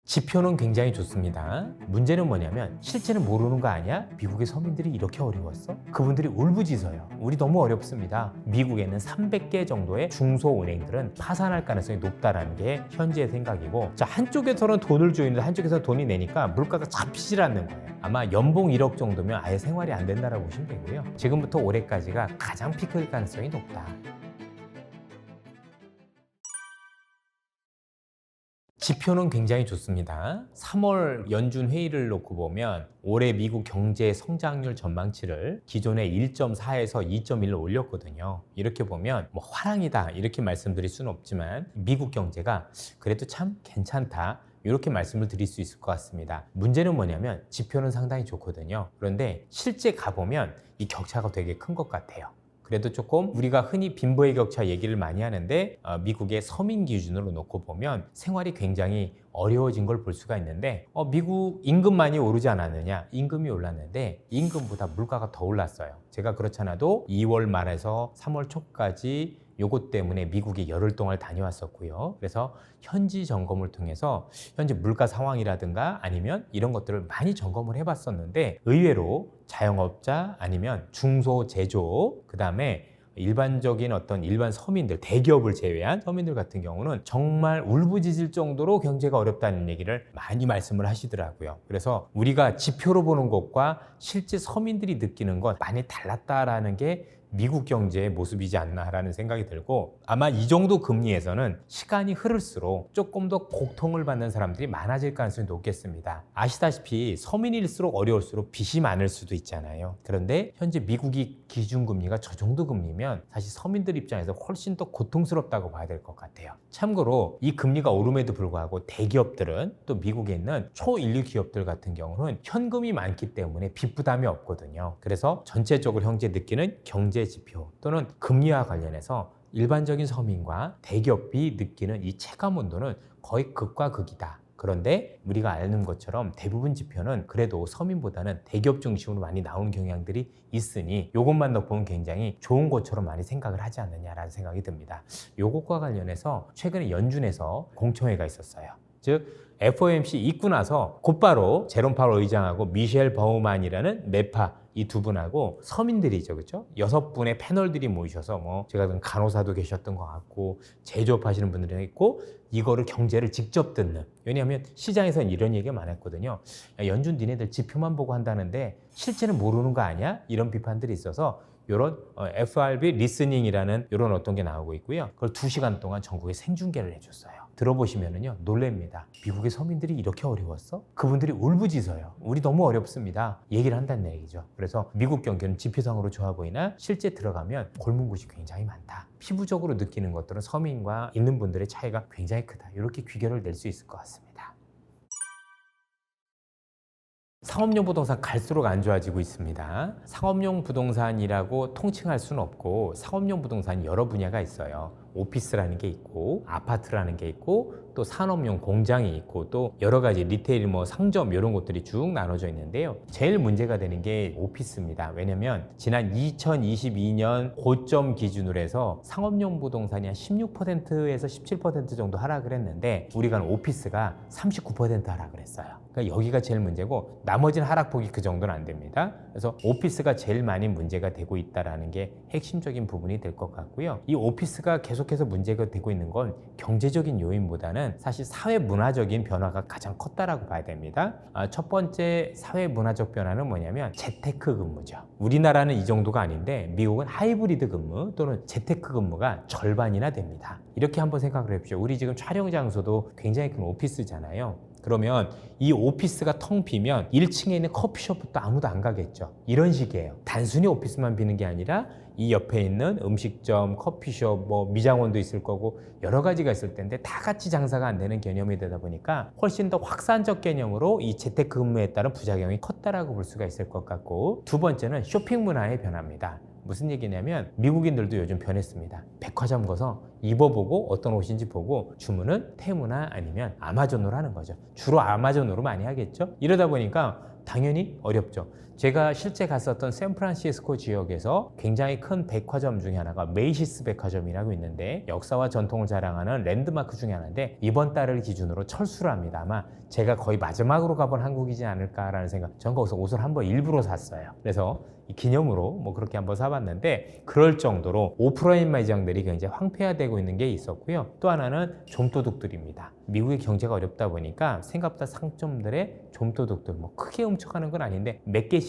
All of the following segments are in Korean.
지표는 굉장히 좋습니다. 문제는 뭐냐면 실제는 모르는 거 아니야? 미국의 서민들이 이렇게 어려웠어? 그분들이 울부짖어요. 우리 너무 어렵습니다. 미국에는 300개 정도의 중소은행들은 파산할 가능성이 높다는 게 현재의 생각이고, 자, 한쪽에서는 돈을 주는데 한쪽에서는 돈이 내니까 물가가 잡히질 않는 거예요. 아마 연봉 1억 정도면 아예 생활이 안 된다라고 보시면 되고요. 지금부터 올해까지가 가장 피크일 가능성이 높다. 지표는 굉장히 좋습니다. 3월 연준 회의를 놓고 보면 올해 미국 경제 성장률 전망치를 기존의 1.4에서 2.1로 올렸거든요. 이렇게 보면 뭐 화랑이다 이렇게 말씀드릴 수는 없지만 미국 경제가 그래도 참 괜찮다. 이렇게 말씀을 드릴 수 있을 것 같습니다. 문제는 뭐냐면 지표는 상당히 좋거든요. 그런데 실제 가보면 이 격차가 되게 큰 것 같아요. 그래도 조금 우리가 흔히 빈부의 격차 얘기를 많이 하는데 미국의 서민 기준으로 놓고 보면 생활이 굉장히 어려워진 걸 볼 수가 있는데 미국 임금 많이 오르지 않았느냐? 임금이 올랐는데 임금보다 물가가 더 올랐어요. 제가 그렇잖아도 2월 말에서 3월 초까지 요것 때문에 미국에 열흘 동안 다녀왔었고요. 그래서 현지 점검을 통해서 현재 물가 상황이라든가 아니면 이런 것들을 많이 점검을 해봤었는데 의외로 자영업자 아니면 중소제조 그다음에 일반적인 어떤 일반 서민들, 대기업을 제외한 서민들 같은 경우는 정말 울부짖을 정도로 경제가 어렵다는 얘기를 많이 말씀을 하시더라고요. 그래서 우리가 지표로 보는 것과 실제 서민들이 느끼는 것 많이 달랐다라는 게 미국 경제의 모습이지 않나라는 생각이 들고, 아마 이 정도 금리에서는 시간이 흐를수록 조금 더 고통을 받는 사람들이 많아질 가능성이 높겠습니다. 아시다시피 서민일수록 어려울수록 빚이 많을 수도 있잖아요. 그런데 현재 미국이 기준금리가 저 정도 금리면 사실 서민들 입장에서 훨씬 더 고통스럽다고 봐야 될 것 같아요. 참고로 이 금리가 오름에도 불구하고 대기업들은 또 미국에 있는 초인류 기업들 같은 경우는 현금이 많기 때문에 빚 부담이 없거든요. 그래서 전체적으로 현재 느끼는 경제 지표 또는 금리와 관련해서 일반적인 서민과 대기업이 느끼는 이 체감 온도는 거의 극과 극이다. 그런데 우리가 아는 것처럼 대부분 지표는 그래도 서민보다는 대기업 중심으로 많이 나오는 경향들이 있으니 이것만 넣어보면 굉장히 좋은 것처럼 많이 생각을 하지 않느냐라는 생각이 듭니다. 이것과 관련해서 최근에 연준에서 공청회가 있었어요. 즉 FOMC 있고 나서 곧바로 제롬 파월 의장하고 미셸 버우만이라는 매파 이 두 분하고 서민들이죠, 그렇죠? 6분의 패널들이 모이셔서 뭐 제가 본 간호사도 계셨던 것 같고 제조업하시는 분들이 있고 이거를 경제를 직접 듣는. 왜냐하면 시장에서는 이런 얘기가 많았거든요. 야, 연준 니네들 지표만 보고 한다는데 실제는 모르는 거 아니야? 이런 비판들이 있어서 이런 FRB 리스닝이라는 이런 어떤 게 나오고 있고요. 그걸 2시간 동안 전국에 생중계를 해줬어요. 들어보시면은요 놀랍니다. 미국의 서민들이 이렇게 어려웠어? 그분들이 울부짖어요. 우리 너무 어렵습니다. 얘기를 한다는 얘기죠. 그래서 미국 경기는 지표상으로 좋아 보이나 실제 들어가면 골문 곳이 굉장히 많다. 피부적으로 느끼는 것들은 서민과 있는 분들의 차이가 굉장히 크다. 이렇게 귀결을 낼 수 있을 것 같습니다. 상업용 부동산 갈수록 안 좋아지고 있습니다. 상업용 부동산이라고 통칭할 수는 없고 상업용 부동산이 여러 분야가 있어요. 오피스라는 게 있고 아파트라는 게 있고 또 산업용 공장이 있고 또 여러 가지 리테일 뭐 상점 이런 것들이 쭉 나눠져 있는데요. 제일 문제가 되는 게 오피스입니다. 왜냐면 지난 2022년 고점 기준으로 해서 상업용 부동산이 한 16%에서 17% 정도 하락을 했는데 우리가 오피스가 39% 하락을 했어요. 그러니까 여기가 제일 문제고 나머지는 하락폭이 그 정도는 안 됩니다. 그래서 오피스가 제일 많이 문제가 되고 있다는 게 핵심적인 부분이 될 것 같고요. 이 오피스가 계속해서 문제가 되고 있는 건 경제적인 요인보다는 사실 사회 문화적인 변화가 가장 컸다라고 봐야 됩니다. 첫 번째 사회 문화적 변화는 뭐냐면 재테크 근무죠. 우리나라는 이 정도가 아닌데 미국은 하이브리드 근무 또는 재테크 근무가 절반이나 됩니다. 이렇게 한번 생각을 해보십시오. 우리 지금 촬영 장소도 굉장히 큰 오피스잖아요. 그러면 이 오피스가 텅 비면 1층에 있는 커피숍부터 아무도 안 가겠죠. 이런 식이에요. 단순히 오피스만 비는 게 아니라 이 옆에 있는 음식점, 커피숍, 뭐 미장원도 있을 거고 여러 가지가 있을 텐데 다 같이 장사가 안 되는 개념이 되다 보니까 훨씬 더 확산적 개념으로 이 재테크 근무에 따른 부작용이 컸다라고 볼 수가 있을 것 같고, 두 번째는 쇼핑 문화의 변화입니다. 무슨 얘기냐면 미국인들도 요즘 변했습니다. 백화점 가서 입어보고 어떤 옷인지 보고 주문은 테무나 아니면 아마존으로 하는 거죠. 주로 아마존으로 많이 하겠죠. 이러다 보니까 당연히 어렵죠. 제가 실제 갔었던 샌프란시스코 지역에서 굉장히 큰 백화점 중에 하나가 메이시스 백화점이라고 있는데 역사와 전통을 자랑하는 랜드마크 중에 하나인데 이번 달을 기준으로 철수를 합니다. 아마 제가 거의 마지막으로 가본 한국이지 않을까라는 생각. 전 거기서 옷을 한번 일부러 샀어요. 그래서 기념으로 뭐 그렇게 한번 사봤는데 그럴 정도로 오프라인 매장들이 굉장히 황폐화되고 있는 게 있었고요. 또 하나는 좀도둑들입니다. 미국의 경제가 어렵다 보니까 생각보다 상점들의 좀도둑들 뭐 크게 훔쳐가는 건 아닌데 몇 개씩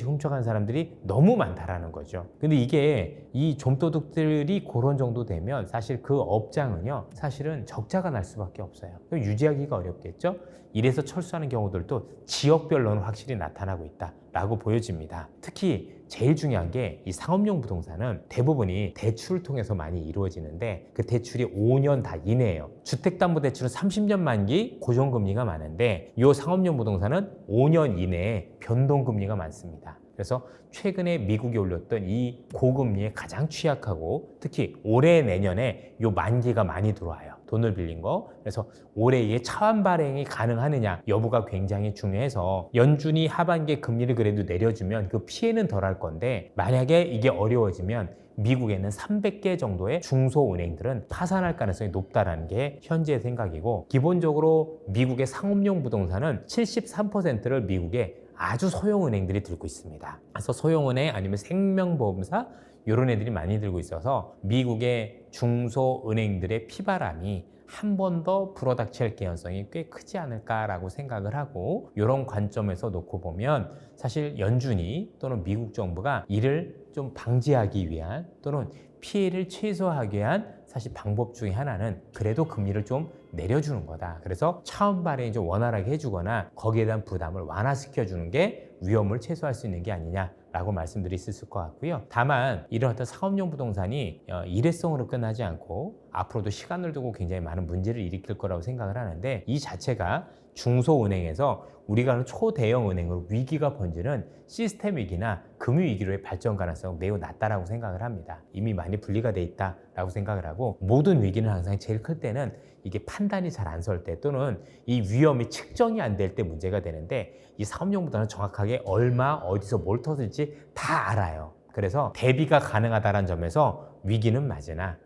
훔쳐가는 사람들이 너무 많다라는 거죠. 근데 이게 이 좀도둑들이 그런 정도 되면 사실 그 업장은요 사실은 적자가 날 수밖에 없어요. 유지하기가 어렵겠죠. 이래서 철수하는 경우들도 지역별로는 확실히 나타나고 있다라고 보여집니다. 특히 제일 중요한 게 이 상업용 부동산은 대부분이 대출을 통해서 많이 이루어지는데 그 대출이 5년 다 이내예요. 주택담보대출은 30년 만기 고정금리가 많은데 이 상업용 부동산은 5년 이내에 변동금리가 많습니다. 그래서 최근에 미국이 올렸던 이 고금리에 가장 취약하고 특히 올해 내년에 요 만기가 많이 들어와요. 돈을 빌린 거. 그래서 올해 이게 차환 발행이 가능하느냐 여부가 굉장히 중요해서 연준이 하반기에 금리를 그래도 내려주면 그 피해는 덜할 건데 만약에 이게 어려워지면 미국에는 300개 정도의 중소은행들은 파산할 가능성이 높다는 게 현재의 생각이고 기본적으로 미국의 상업용 부동산은 73%를 미국의 아주 소형은행들이 들고 있습니다. 그래서 소형은행 아니면 생명보험사 이런 애들이 많이 들고 있어서 미국의 중소은행들의 피바람이 한 번 더 불어닥칠 개연성이 꽤 크지 않을까라고 생각을 하고 이런 관점에서 놓고 보면 사실 연준이 또는 미국 정부가 이를 좀 방지하기 위한 또는 피해를 최소화하기 위한 사실 방법 중에 하나는 그래도 금리를 좀 내려주는 거다. 그래서 차원 발행이 좀 원활하게 해주거나 거기에 대한 부담을 완화시켜주는 게 위험을 최소화할 수 있는 게 아니냐라고 말씀드릴 수 있을 것 같고요. 다만 이런 어떤 상업용 부동산이 일회성으로 끝나지 않고 앞으로도 시간을 두고 굉장히 많은 문제를 일으킬 거라고 생각을 하는데 이 자체가 중소은행에서 우리가 하는 초대형 은행으로 위기가 번지는 시스템 위기나 금융위기로의 발전 가능성은 매우 낮다라고 생각을 합니다. 이미 많이 분리가 돼 있다라고 생각을 하고 모든 위기는 항상 제일 클 때는 이게 판단이 잘 안 설 때 또는 이 위험이 측정이 안 될 때 문제가 되는데 이 상업용보다는 정확하게 얼마 어디서 뭘 터질지 다 알아요. 그래서 대비가 가능하다는 점에서 위기는 맞으나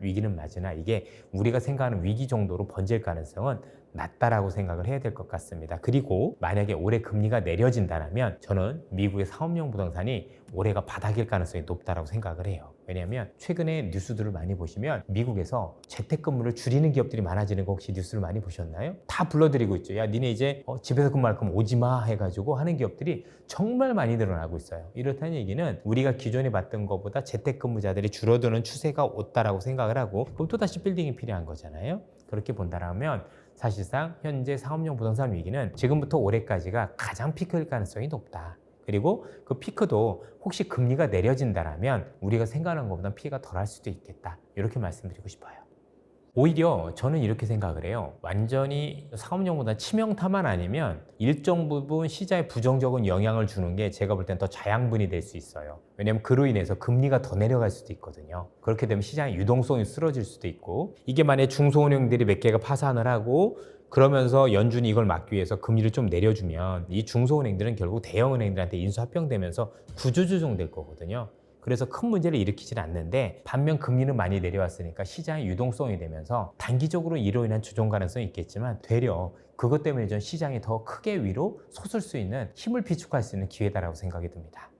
이게 우리가 생각하는 위기 정도로 번질 가능성은 낮다라고 생각을 해야 될 것 같습니다. 그리고 만약에 올해 금리가 내려진다면 저는 미국의 상업용 부동산이 올해가 바닥일 가능성이 높다라고 생각을 해요. 왜냐하면 최근에 뉴스들을 많이 보시면 미국에서 재택근무를 줄이는 기업들이 많아지는 거 혹시 뉴스를 많이 보셨나요? 다 불러드리고 있죠. 야, 니네 이제 집에서 근무할 거면 오지 마 해가지고 하는 기업들이 정말 많이 늘어나고 있어요. 이렇다는 얘기는 우리가 기존에 봤던 것보다 재택근무자들이 줄어드는 추세가 왔다라고 생각을 하고 그럼 또다시 빌딩이 필요한 거잖아요. 그렇게 본다면 사실상 현재 상업용 부동산 위기는 지금부터 올해까지가 가장 피크일 가능성이 높다. 그리고 그 피크도 혹시 금리가 내려진다면 우리가 생각하는 것보다 피해가 덜할 수도 있겠다. 이렇게 말씀드리고 싶어요. 오히려 저는 이렇게 생각을 해요. 완전히 상업용보다 치명타만 아니면 일정 부분 시장에 부정적인 영향을 주는 게 제가 볼 땐 더 자양분이 될 수 있어요. 왜냐하면 그로 인해서 금리가 더 내려갈 수도 있거든요. 그렇게 되면 시장의 유동성이 쓰러질 수도 있고 이게 만약에 중소은행들이 몇 개가 파산을 하고 그러면서 연준이 이걸 막기 위해서 금리를 좀 내려주면 이 중소은행들은 결국 대형은행들한테 인수합병되면서 구조조정될 거거든요. 그래서 큰 문제를 일으키지는 않는데 반면 금리는 많이 내려왔으니까 시장의 유동성이 되면서 단기적으로 이로 인한 조정 가능성이 있겠지만 되려 그것 때문에 전 시장이 더 크게 위로 솟을 수 있는 힘을 비축할 수 있는 기회다라고 생각이 듭니다.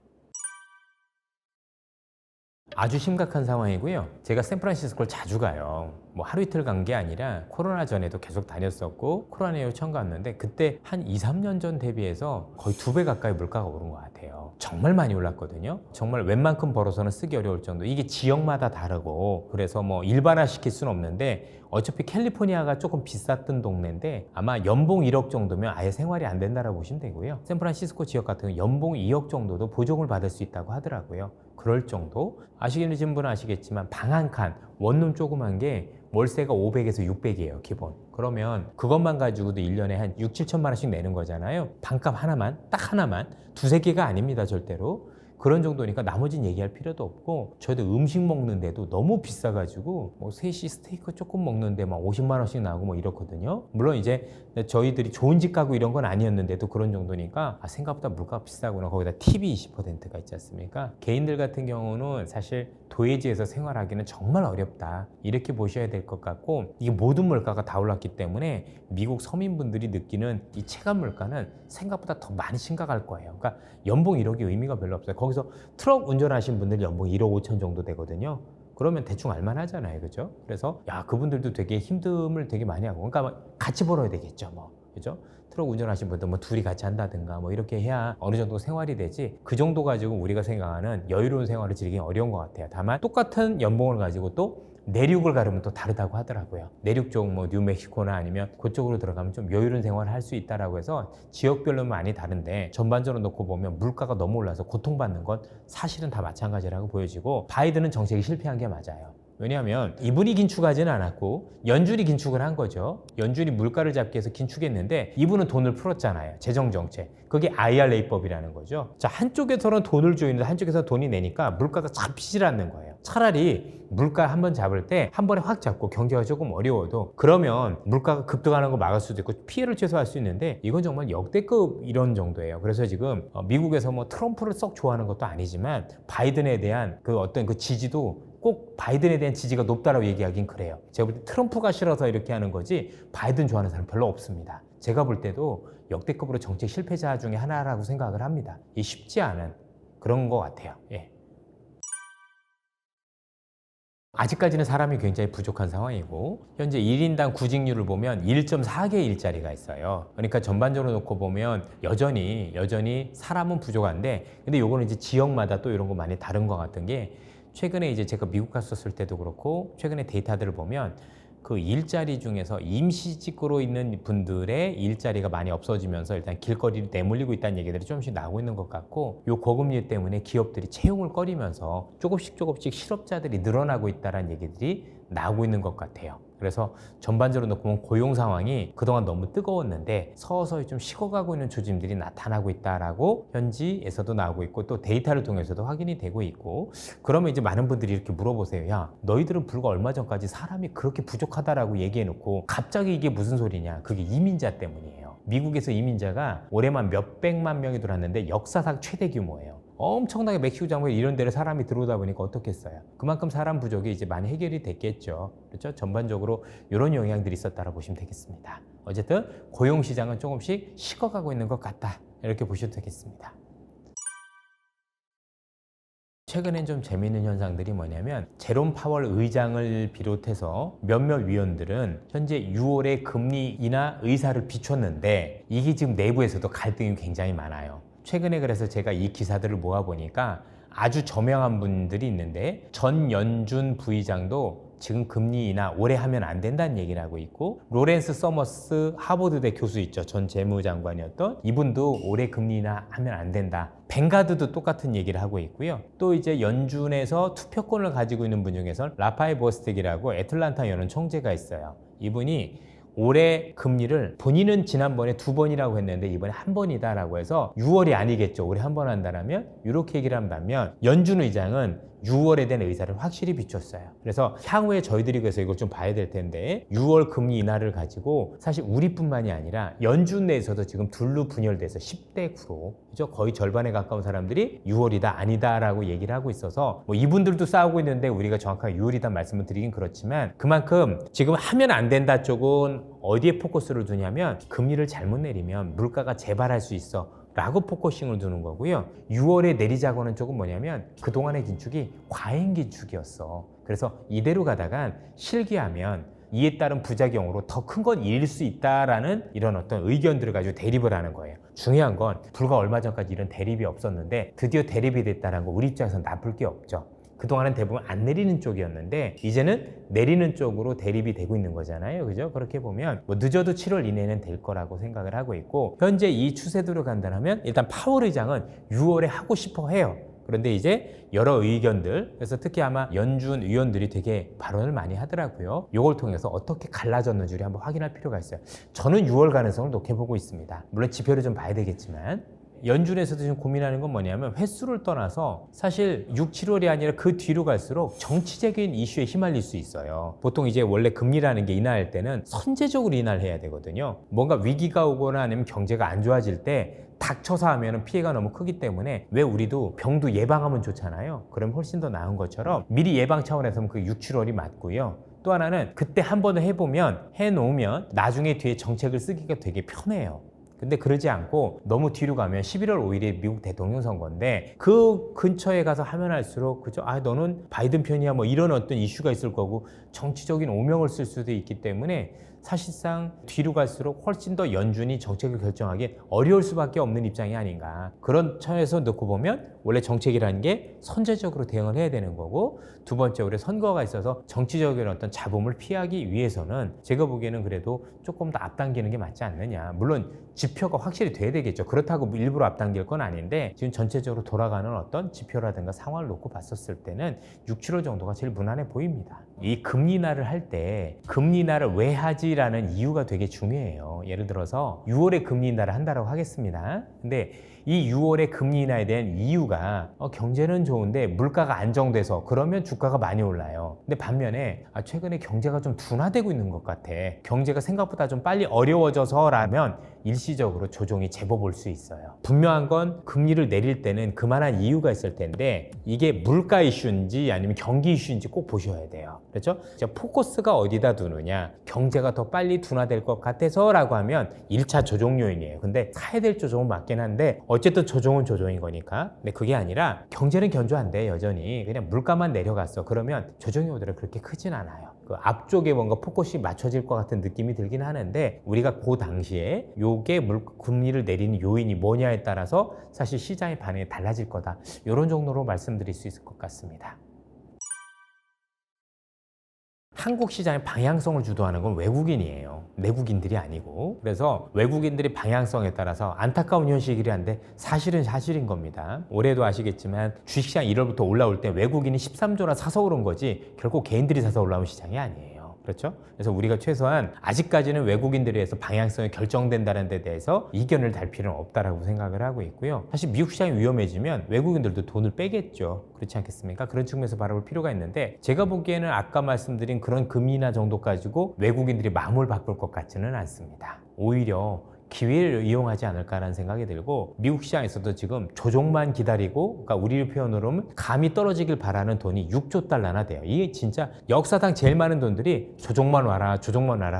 아주 심각한 상황이고요. 제가 샌프란시스코를 자주 가요. 뭐 하루 이틀 간 게 아니라 코로나 전에도 계속 다녔었고 코로나 이후 처음 갔는데 그때 한 2, 3년 전 대비해서 거의 2배 가까이 물가가 오른 것 같아요. 정말 많이 올랐거든요. 정말 웬만큼 벌어서는 쓰기 어려울 정도. 이게 지역마다 다르고 그래서 뭐 일반화시킬 수는 없는데 어차피 캘리포니아가 조금 비쌌던 동네인데 아마 연봉 1억 정도면 아예 생활이 안 된다라고 보시면 되고요. 샌프란시스코 지역 같은 경우 연봉 2억 정도도 보조금을 받을 수 있다고 하더라고요. 그럴 정도? 아시는 분은 아시겠지만 방 한 칸, 원룸 조그만 게 월세가 500에서 600이에요, 기본. 그러면 그것만 가지고도 1년에 한 6, 7천만 원씩 내는 거잖아요. 방값 하나만, 딱 하나만. 두세 개가 아닙니다, 절대로. 그런 정도니까 나머지는 얘기할 필요도 없고 저희도 음식 먹는데도 너무 비싸가지고 뭐 셋이 스테이크 조금 먹는데 막 50만 원씩 나오고 뭐 이렇거든요. 물론 이제 저희들이 좋은 집 가고 이런 건 아니었는데도 그런 정도니까 생각보다 물가가 비싸구나. 거기다 팁이 20%가 있지 않습니까? 개인들 같은 경우는 사실 도해지에서 생활하기는 정말 어렵다. 이렇게 보셔야 될 것 같고 이게 모든 물가가 다 올랐기 때문에 미국 서민분들이 느끼는 이 체감 물가는 생각보다 더 많이 심각할 거예요. 그러니까 연봉 1억이 의미가 별로 없어요. 거기서 트럭 운전하신 분들 연봉 1억 5천 정도 되거든요. 그러면 대충 알만하잖아요. 그죠? 그래서 그분들도 되게 힘듦을 되게 많이 하고 그러니까 같이 벌어야 되겠죠. 뭐. 그죠? 트럭 운전하신 분들 뭐 둘이 같이 한다든가 뭐 이렇게 해야 어느 정도 생활이 되지 그 정도 가지고 우리가 생각하는 여유로운 생활을 즐기기 어려운 것 같아요. 다만 똑같은 연봉을 가지고 또 내륙을 가려면 또 다르다고 하더라고요. 내륙 쪽 뭐 뉴멕시코나 아니면 그쪽으로 들어가면 좀 여유로운 생활을 할 수 있다라고 해서 지역별로 많이 다른데 전반적으로 놓고 보면 물가가 너무 올라서 고통받는 건 사실은 다 마찬가지라고 보여지고 바이든은 정책이 실패한 게 맞아요. 왜냐하면 이분이 긴축하지는 않았고 연준이 긴축을 한 거죠. 연준이 물가를 잡기 위해서 긴축했는데 이분은 돈을 풀었잖아요. 재정정책. 그게 IRA법이라는 거죠. 자, 한쪽에서는 돈을 주는데 한쪽에서 돈이 내니까 물가가 잡히질 않는 거예요. 차라리 물가 한번 잡을 때 한 번에 확 잡고 경제가 조금 어려워도 그러면 물가가 급등하는 거 막을 수도 있고 피해를 최소화할 수 있는데 이건 정말 역대급 이런 정도예요. 그래서 지금 미국에서 뭐 트럼프를 썩 좋아하는 것도 아니지만 바이든에 대한 그 어떤 그 지지도 꼭 바이든에 대한 지지가 높다라고 얘기하긴 그래요. 제가 볼 때 트럼프가 싫어서 이렇게 하는 거지 바이든 좋아하는 사람 별로 없습니다. 제가 볼 때도 역대급으로 정책 실패자 중에 하나라고 생각을 합니다. 이 쉽지 않은 그런 것 같아요. 예. 아직까지는 사람이 굉장히 부족한 상황이고 현재 1인당 구직률을 보면 1.4개 일자리가 있어요. 그러니까 전반적으로 놓고 보면 여전히 사람은 부족한데 근데 요거는 이제 지역마다 또 이런 거 많이 다른 것 같은 게 최근에 이제 제가 미국 갔었을 때도 그렇고 최근에 데이터들을 보면 그 일자리 중에서 임시직으로 있는 분들의 일자리가 많이 없어지면서 일단 길거리로 내몰리고 있다는 얘기들이 조금씩 나오고 있는 것 같고 요 고금리 때문에 기업들이 채용을 꺼리면서 조금씩 실업자들이 늘어나고 있다는 얘기들이 나오고 있는 것 같아요. 그래서 전반적으로 놓고 보면 고용 상황이 그동안 너무 뜨거웠는데 서서히 좀 식어가고 있는 조짐들이 나타나고 있다라고 현지에서도 나오고 있고 또 데이터를 통해서도 확인이 되고 있고 그러면 이제 많은 분들이 이렇게 물어보세요. 야, 너희들은 불과 얼마 전까지 사람이 그렇게 부족하다라고 얘기해놓고 갑자기 이게 무슨 소리냐? 그게 이민자 때문이에요. 미국에서 이민자가 올해만 몇백만 명이 들어왔는데 역사상 최대 규모예요. 엄청나게 멕시코 장벽 이런 데를 사람이 들어오다 보니까 어떻겠어요? 그만큼 사람 부족이 이제 많이 해결이 됐겠죠. 그렇죠? 전반적으로 이런 영향들이 있었다고 보시면 되겠습니다. 어쨌든 고용 시장은 조금씩 식어가고 있는 것 같다. 이렇게 보셔도 되겠습니다. 최근엔 좀 재미있는 현상들이 뭐냐면 제롬 파월 의장을 비롯해서 몇몇 위원들은 현재 6월에 금리 인하 의사를 비췄는데 이게 지금 내부에서도 갈등이 굉장히 많아요. 최근에 그래서 제가 이 기사들을 모아보니까 아주 저명한 분들이 있는데 전연준 부의장도 지금 금리 인하 올해 하면 안 된다는 얘기를 하고 있고 로렌스 서머스 하버드대 교수 있죠. 전 재무장관이었던 이분도 올해 금리 인하 하면 안 된다. 벵가드도 똑같은 얘기를 하고 있고요. 또 이제 연준에서 투표권을 가지고 있는 분 중에서 라파엘 버스텍이라고 애틀란타 연은 총재가 있어요. 이분이 올해 금리를 본인은 지난번에 2번이라고 했는데 이번에 1번이다라고 해서 6월이 아니겠죠. 올해 1번 한다면 이렇게 얘기를 한다면 연준 의장은 6월에 대한 의사를 확실히 비췄어요. 그래서 향후에 저희들이 그래서 이걸 좀 봐야 될 텐데 6월 금리 인하를 가지고 사실 우리뿐만이 아니라 연준 내에서도 지금 둘로 분열돼서 10대 9로 그죠? 거의 절반에 가까운 사람들이 6월이다 아니다라고 얘기를 하고 있어서 뭐 이분들도 싸우고 있는데 우리가 정확하게 6월이다 말씀을 드리긴 그렇지만 그만큼 지금 하면 안 된다 쪽은 어디에 포커스를 두냐면 금리를 잘못 내리면 물가가 재발할 수 있어 라고 포커싱을 두는 거고요. 6월에 내리자고는 조금 뭐냐면 그동안의 긴축이 과잉 긴축이었어. 그래서 이대로 가다간 실기하면 이에 따른 부작용으로 더 큰 건 일일 수 있다라는 이런 어떤 의견들을 가지고 대립을 하는 거예요. 중요한 건 불과 얼마 전까지 이런 대립이 없었는데 드디어 대립이 됐다는 거 우리 입장에서는 나쁠 게 없죠. 그동안은 대부분 안 내리는 쪽이었는데 이제는 내리는 쪽으로 대립이 되고 있는 거잖아요. 그죠? 그렇게 보면 뭐 늦어도 7월 이내는 될 거라고 생각을 하고 있고 현재 이 추세대로 간다면 일단 파월 의장은 6월에 하고 싶어 해요. 그런데 이제 여러 의견들 그래서 특히 아마 연준 위원들이 되게 발언을 많이 하더라고요. 이걸 통해서 어떻게 갈라졌는지 우리 한번 확인할 필요가 있어요. 저는 6월 가능성을 높게 보고 있습니다. 물론 지표를 좀 봐야 되겠지만 연준에서도 지금 고민하는 건 뭐냐면 횟수를 떠나서 사실 6, 7월이 아니라 그 뒤로 갈수록 정치적인 이슈에 휘말릴 수 있어요. 보통 이제 원래 금리라는 게 인하할 때는 선제적으로 인하를 해야 되거든요. 뭔가 위기가 오거나 아니면 경제가 안 좋아질 때 닥쳐서 하면 피해가 너무 크기 때문에 왜 우리도 병도 예방하면 좋잖아요. 그럼 훨씬 더 나은 것처럼 미리 예방 차원에서는 그 6, 7월이 맞고요. 또 하나는 그때 한 번을 해놓으면 나중에 뒤에 정책을 쓰기가 되게 편해요. 근데 그러지 않고 너무 뒤로 가면 11월 5일에 미국 대통령 선거인데 그 근처에 가서 하면 할수록 그죠? 아, 너는 바이든 편이야 뭐 이런 어떤 이슈가 있을 거고 정치적인 오명을 쓸 수도 있기 때문에 사실상 뒤로 갈수록 훨씬 더 연준이 정책을 결정하기 어려울 수밖에 없는 입장이 아닌가. 그런 차원에서 놓고 보면 원래 정책이라는 게 선제적으로 대응을 해야 되는 거고, 두 번째 우리 선거가 있어서 정치적인 어떤 잡음을 피하기 위해서는 제가 보기에는 그래도 조금 더 앞당기는 게 맞지 않느냐. 물론 지표가 확실히 돼야 되겠죠. 그렇다고 일부러 앞당길 건 아닌데 지금 전체적으로 돌아가는 어떤 지표라든가 상황을 놓고 봤었을 때는 6, 7월 정도가 제일 무난해 보입니다. 이 금리 인하를 할 때 금리 인하를 왜 하지라는 이유가 되게 중요해요. 예를 들어서 6월에 금리 인하를 한다고 하겠습니다. 근데 이 6월에 금리 인하에 대한 이유가 경제는 좋은데 물가가 안정돼서 그러면 주가가 많이 올라요. 근데 반면에 최근에 경제가 좀 둔화되고 있는 것 같아. 경제가 생각보다 좀 빨리 어려워져서라면 일시적으로 조정이 제법 올 수 있어요. 분명한 건 금리를 내릴 때는 그만한 이유가 있을 텐데 이게 물가 이슈인지 아니면 경기 이슈인지 꼭 보셔야 돼요. 그렇죠? 포커스가 어디다 두느냐. 경제가 더 빨리 둔화될 것 같아서 라고 하면 1차 조정 요인이에요. 근데 사야 될 조정은 맞긴 한데 어쨌든 조정은 조정인 거니까. 근데 그게 아니라 경제는 견조한데 여전히 그냥 물가만 내려갔어. 그러면 조정이 오더라도 그렇게 크진 않아요. 그 앞쪽에 뭔가 포커스가 맞춰질 것 같은 느낌이 들긴 하는데 우리가 그 당시에 요게 금리를 내리는 요인이 뭐냐에 따라서 사실 시장의 반응이 달라질 거다. 이런 정도로 말씀드릴 수 있을 것 같습니다. 한국 시장의 방향성을 주도하는 건 외국인이에요. 내국인들이 아니고. 그래서 외국인들이 방향성에 따라서 안타까운 현실이긴 한데 사실인 겁니다. 올해도 아시겠지만 주식시장 1월부터 올라올 때 외국인이 13조나 사서 그런 거지 결국 개인들이 사서 올라온 시장이 아니에요. 그렇죠? 그래서 우리가 최소한 아직까지는 외국인들에 의해서 방향성이 결정된다는 데 대해서 이견을 달 필요는 없다라고 생각을 하고 있고요. 사실 미국 시장이 위험해지면 외국인들도 돈을 빼겠죠. 그렇지 않겠습니까? 그런 측면에서 바라볼 필요가 있는데 제가 보기에는 아까 말씀드린 그런 금리 인하 정도 가지고 외국인들이 마음을 바꿀 것 같지는 않습니다. 오히려 기회를 이용하지 않을까라는 생각이 들고 미국 시장에서도 지금 조정만 기다리고 그러니까 우리 표현으로 하면 감이 떨어지길 바라는 돈이 6조 달러나 돼요. 이게 진짜 역사상 제일 많은 돈들이 조정만 와라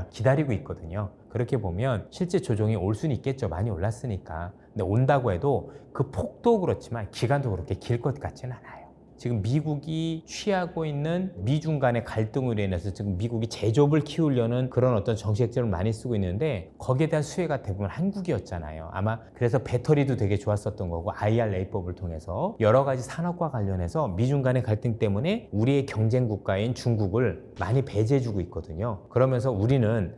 기다리고 있거든요. 그렇게 보면 실제 조정이 올 수는 있겠죠. 많이 올랐으니까. 근데 온다고 해도 그 폭도 그렇지만 기간도 그렇게 길 것 같지는 않아요. 지금 미국이 취하고 있는 미중 간의 갈등으로 인해서 지금 미국이 제조업을 키우려는 그런 어떤 정책들을 많이 쓰고 있는데 거기에 대한 수혜가 대부분 한국이었잖아요. 아마 그래서 배터리도 되게 좋았었던 거고 IRA법을 통해서 여러 가지 산업과 관련해서 미중 간의 갈등 때문에 우리의 경쟁 국가인 중국을 많이 배제해주고 있거든요. 그러면서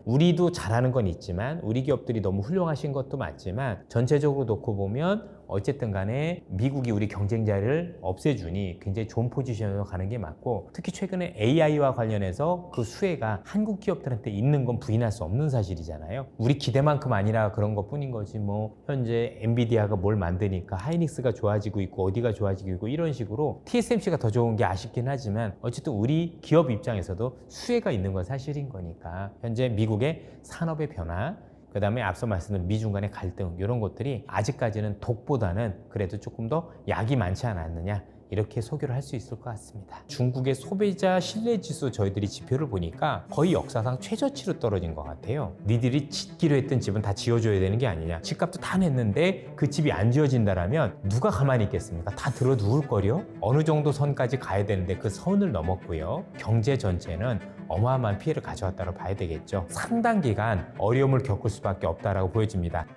우리도 잘하는 건 있지만 우리 기업들이 너무 훌륭하신 것도 맞지만 전체적으로 놓고 보면 어쨌든 간에 미국이 우리 경쟁자를 없애주니 굉장히 좋은 포지션으로 가는 게 맞고 특히 최근에 AI와 관련해서 그 수혜가 한국 기업들한테 있는 건 부인할 수 없는 사실이잖아요. 우리 기대만큼 아니라 그런 것 뿐인 거지 뭐 현재 엔비디아가 뭘 만드니까 하이닉스가 좋아지고 있고 어디가 좋아지고 있고 이런 식으로 TSMC가 더 좋은 게 아쉽긴 하지만 어쨌든 우리 기업 입장에서도 수혜가 있는 건 사실인 거니까 현재 미국의 산업의 변화 그 다음에 앞서 말씀드린 미중 간의 갈등 이런 것들이 아직까지는 독보다는 그래도 조금 더 약이 많지 않았느냐 이렇게 소개를 할 수 있을 것 같습니다. 중국의 소비자 신뢰지수 저희들이 지표를 보니까 거의 역사상 최저치로 떨어진 것 같아요. 니들이 짓기로 했던 집은 다 지어줘야 되는 게 아니냐. 집값도 다 냈는데 그 집이 안 지어진다라면 누가 가만히 있겠습니까? 다 들어 누울 거려? 어느 정도 선까지 가야 되는데 그 선을 넘었고요. 경제 전체는 어마어마한 피해를 가져왔다고 봐야 되겠죠. 상당 기간 어려움을 겪을 수밖에 없다라고 보여집니다.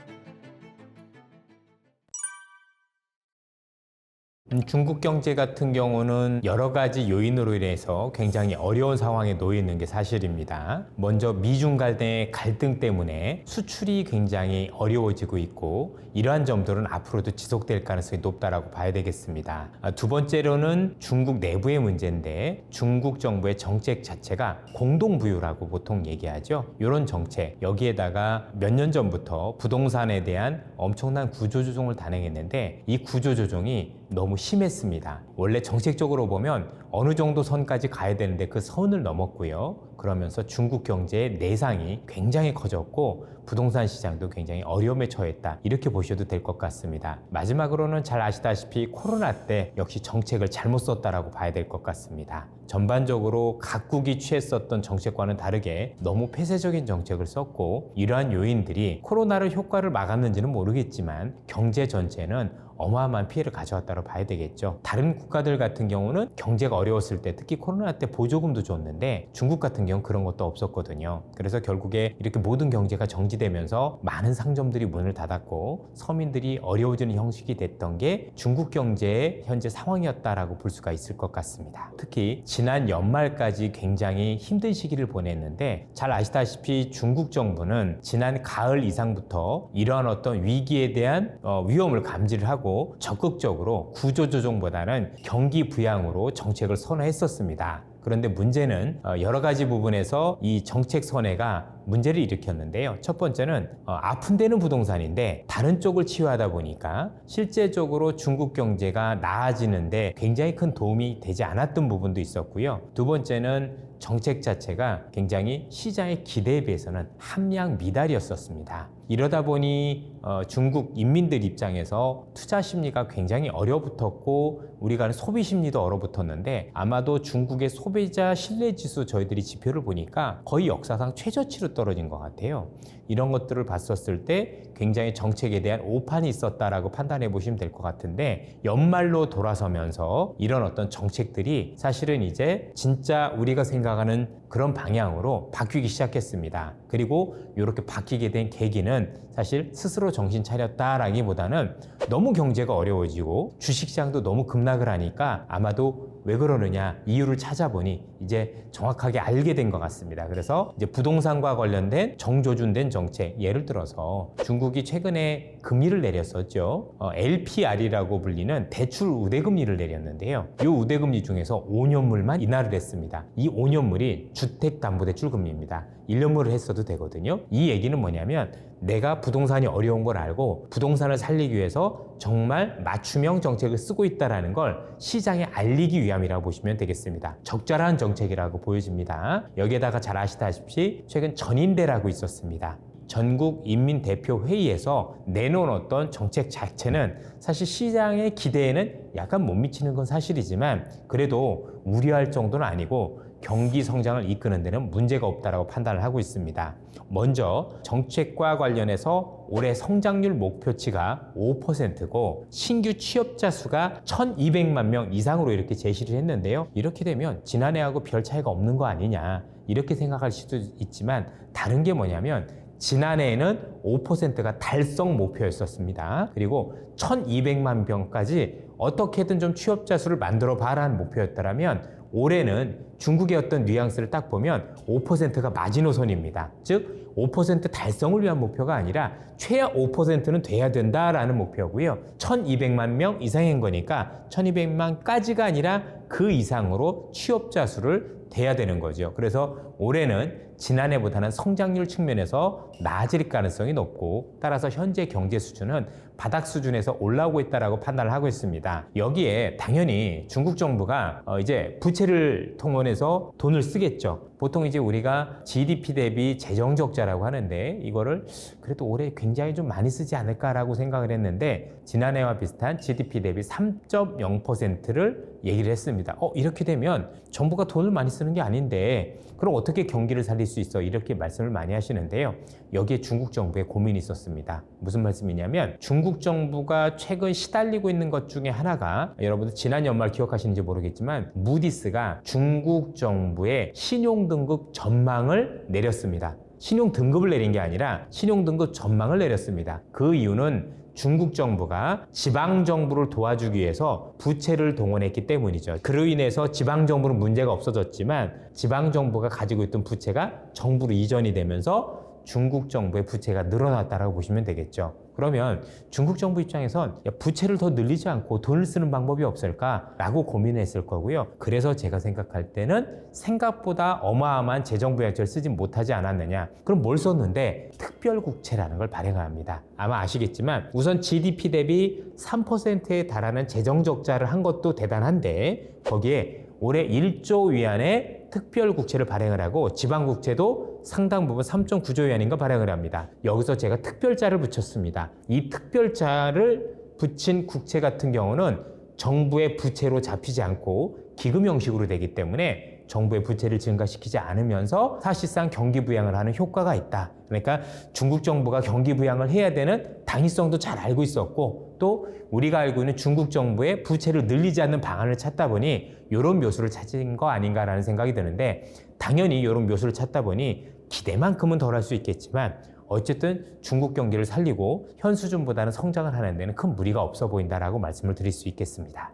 중국 경제 같은 경우는 여러 가지 요인으로 인해서 굉장히 어려운 상황에 놓여 있는 게 사실입니다. 먼저 미중 간의 갈등 때문에 수출이 굉장히 어려워지고 있고 이러한 점들은 앞으로도 지속될 가능성이 높다라고 봐야 되겠습니다. 두 번째로는 중국 내부의 문제인데 중국 정부의 정책 자체가 공동부유라고 보통 얘기하죠. 이런 정책, 여기에다가 몇 년 전부터 부동산에 대한 엄청난 구조조정을 단행했는데 이 구조조정이 너무 심했습니다. 원래 정책적으로 보면 어느 정도 선까지 가야 되는데 그 선을 넘었고요. 그러면서 중국 경제의 내상이 굉장히 커졌고 부동산 시장도 굉장히 어려움에 처했다. 이렇게 보셔도 될 것 같습니다. 마지막으로는 잘 아시다시피 코로나 때 역시 정책을 잘못 썼다라고 봐야 될 것 같습니다. 전반적으로 각국이 취했었던 정책과는 다르게 너무 폐쇄적인 정책을 썼고 이러한 요인들이 코로나를 효과를 막았는지는 모르겠지만 경제 전체는 어마어마한 피해를 가져왔다고 봐야 되겠죠. 다른 국가들 같은 경우는 경제가 어려웠을 때 특히 코로나 때 보조금도 줬는데 중국 같은 경우는 그런 것도 없었거든요. 그래서 결국에 이렇게 모든 경제가 정지되면서 많은 상점들이 문을 닫았고 서민들이 어려워지는 형식이 됐던 게 중국 경제의 현재 상황이었다라고 볼 수가 있을 것 같습니다. 특히 지난 연말까지 굉장히 힘든 시기를 보냈는데 잘 아시다시피 중국 정부는 지난 가을 이상부터 이러한 어떤 위기에 대한 위험을 감지를 하고 적극적으로 구조조정보다는 경기 부양으로 정책을 선호했었습니다. 그런데 문제는 여러 가지 부분에서 이 정책 선회가 문제를 일으켰는데요. 첫 번째는 아픈 데는 부동산인데 다른 쪽을 치유하다 보니까 실제적으로 중국 경제가 나아지는데 굉장히 큰 도움이 되지 않았던 부분도 있었고요. 두 번째는 정책 자체가 굉장히 시장의 기대에 비해서는 함량 미달이었었습니다. 이러다 보니 중국 인민들 입장에서 투자 심리가 굉장히 얼어붙었고 우리가 아는 소비 심리도 얼어붙었는데 아마도 중국의 소비자 신뢰지수 저희들이 지표를 보니까 거의 역사상 최저치로 떨어진 것 같아요. 이런 것들을 봤었을 때 굉장히 정책에 대한 오판이 있었다라고 판단해 보시면 될 것 같은데 연말로 돌아서면서 이런 어떤 정책들이 사실은 이제 진짜 우리가 생각하는 그런 방향으로 바뀌기 시작했습니다. 그리고 이렇게 바뀌게 된 계기는 사실 스스로 정신 차렸다라기보다는 너무 경제가 어려워지고 주식시장도 너무 급락을 하니까 아마도 왜 그러느냐 이유를 찾아보니 이제 정확하게 알게 된 것 같습니다. 그래서 이제 부동산과 관련된 정조준된 정책, 예를 들어서 중국이 최근에 금리를 내렸었죠. LPR이라고 불리는 대출 우대금리를 내렸는데요. 이 우대금리 중에서 5년물만 인하를 했습니다. 이 5년물이 주택담보대출 금리입니다. 1년물을 했어도 되거든요. 이 얘기는 뭐냐면 내가 부동산이 어려운 걸 알고 부동산을 살리기 위해서 정말 맞춤형 정책을 쓰고 있다는 걸 시장에 알리기 위함이라고 보시면 되겠습니다. 적절한 정책이라고 보여집니다. 여기에다가 잘 아시다시피 최근 전인대라고 있었습니다. 전국 인민대표회의에서 내놓은 어떤 정책 자체는 사실 시장의 기대에는 약간 못 미치는 건 사실이지만 그래도 우려할 정도는 아니고 경기 성장을 이끄는 데는 문제가 없다라고 판단을 하고 있습니다. 먼저 정책과 관련해서 올해 성장률 목표치가 5%고 신규 취업자 수가 1,200만 명 이상으로 이렇게 제시를 했는데요. 이렇게 되면 지난해하고 별 차이가 없는 거 아니냐 이렇게 생각할 수도 있지만 다른 게 뭐냐면 지난해에는 5%가 달성 목표였었습니다. 그리고 1,200만 명까지 어떻게든 좀 취업자 수를 만들어 봐라는 목표였다면 올해는 중국의 어떤 뉘앙스를 딱 보면 5%가 마지노선입니다. 즉 5% 달성을 위한 목표가 아니라 최하 5%는 돼야 된다라는 목표고요. 1,200만 명 이상인 거니까 1,200만까지가 아니라 그 이상으로 취업자 수를 돼야 되는 거죠. 그래서 올해는 지난해보다는 성장률 측면에서 나아질 가능성이 높고 따라서 현재 경제 수준은 바닥 수준에서 올라오고 있다라고 판단을 하고 있습니다. 여기에 당연히 중국 정부가 이제 부채를 통원해서 돈을 쓰겠죠. 보통 이제 우리가 GDP 대비 재정 적자라고 하는데 이거를 그래도 올해 굉장히 좀 많이 쓰지 않을까라고 생각을 했는데 지난해와 비슷한 GDP 대비 3.0%를 얘기를 했습니다. 이렇게 되면 정부가 돈을 많이 쓰는 게 아닌데 그럼 어떻게 경기를 살릴 수 있어? 이렇게 말씀을 많이 하시는데요. 여기에 중국 정부의 고민이 있었습니다. 무슨 말씀이냐면 중국 정부가 최근 시달리고 있는 것 중에 하나가 여러분들 지난 연말 기억하시는지 모르겠지만 무디스가 중국 정부의 신용등급 전망을 내렸습니다. 신용등급을 내린 게 아니라 신용등급 전망을 내렸습니다. 그 이유는 중국 정부가 지방 정부를 도와주기 위해서 부채를 동원했기 때문이죠. 그로 인해서 지방 정부는 문제가 없어졌지만 지방 정부가 가지고 있던 부채가 정부로 이전이 되면서 중국 정부의 부채가 늘어났다라고 보시면 되겠죠. 그러면 중국 정부 입장에선 부채를 더 늘리지 않고 돈을 쓰는 방법이 없을까라고 고민했을 거고요. 그래서 제가 생각할 때는 생각보다 어마어마한 재정부양책을 쓰지 못하지 않았느냐. 그럼 뭘 썼는데 특별국채라는 걸 발행합니다. 아마 아시겠지만 우선 GDP 대비 3%에 달하는 재정적자를 한 것도 대단한데 거기에 올해 1조 위안의 특별국채를 발행을 하고 지방국채도 상당 부분 3.9조 위안인가 발행을 합니다. 여기서 제가 특별자를 붙였습니다. 이 특별자를 붙인 국채 같은 경우는 정부의 부채로 잡히지 않고 기금 형식으로 되기 때문에 정부의 부채를 증가시키지 않으면서 사실상 경기 부양을 하는 효과가 있다. 그러니까 중국 정부가 경기 부양을 해야 되는 당위성도 잘 알고 있었고 또 우리가 알고 있는 중국 정부의 부채를 늘리지 않는 방안을 찾다 보니 이런 묘수를 찾은 거 아닌가라는 생각이 드는데 당연히 이런 묘수를 찾다 보니 기대만큼은 덜 할 수 있겠지만 어쨌든 중국 경기를 살리고 현 수준보다는 성장을 하는 데는 큰 무리가 없어 보인다라고 말씀을 드릴 수 있겠습니다.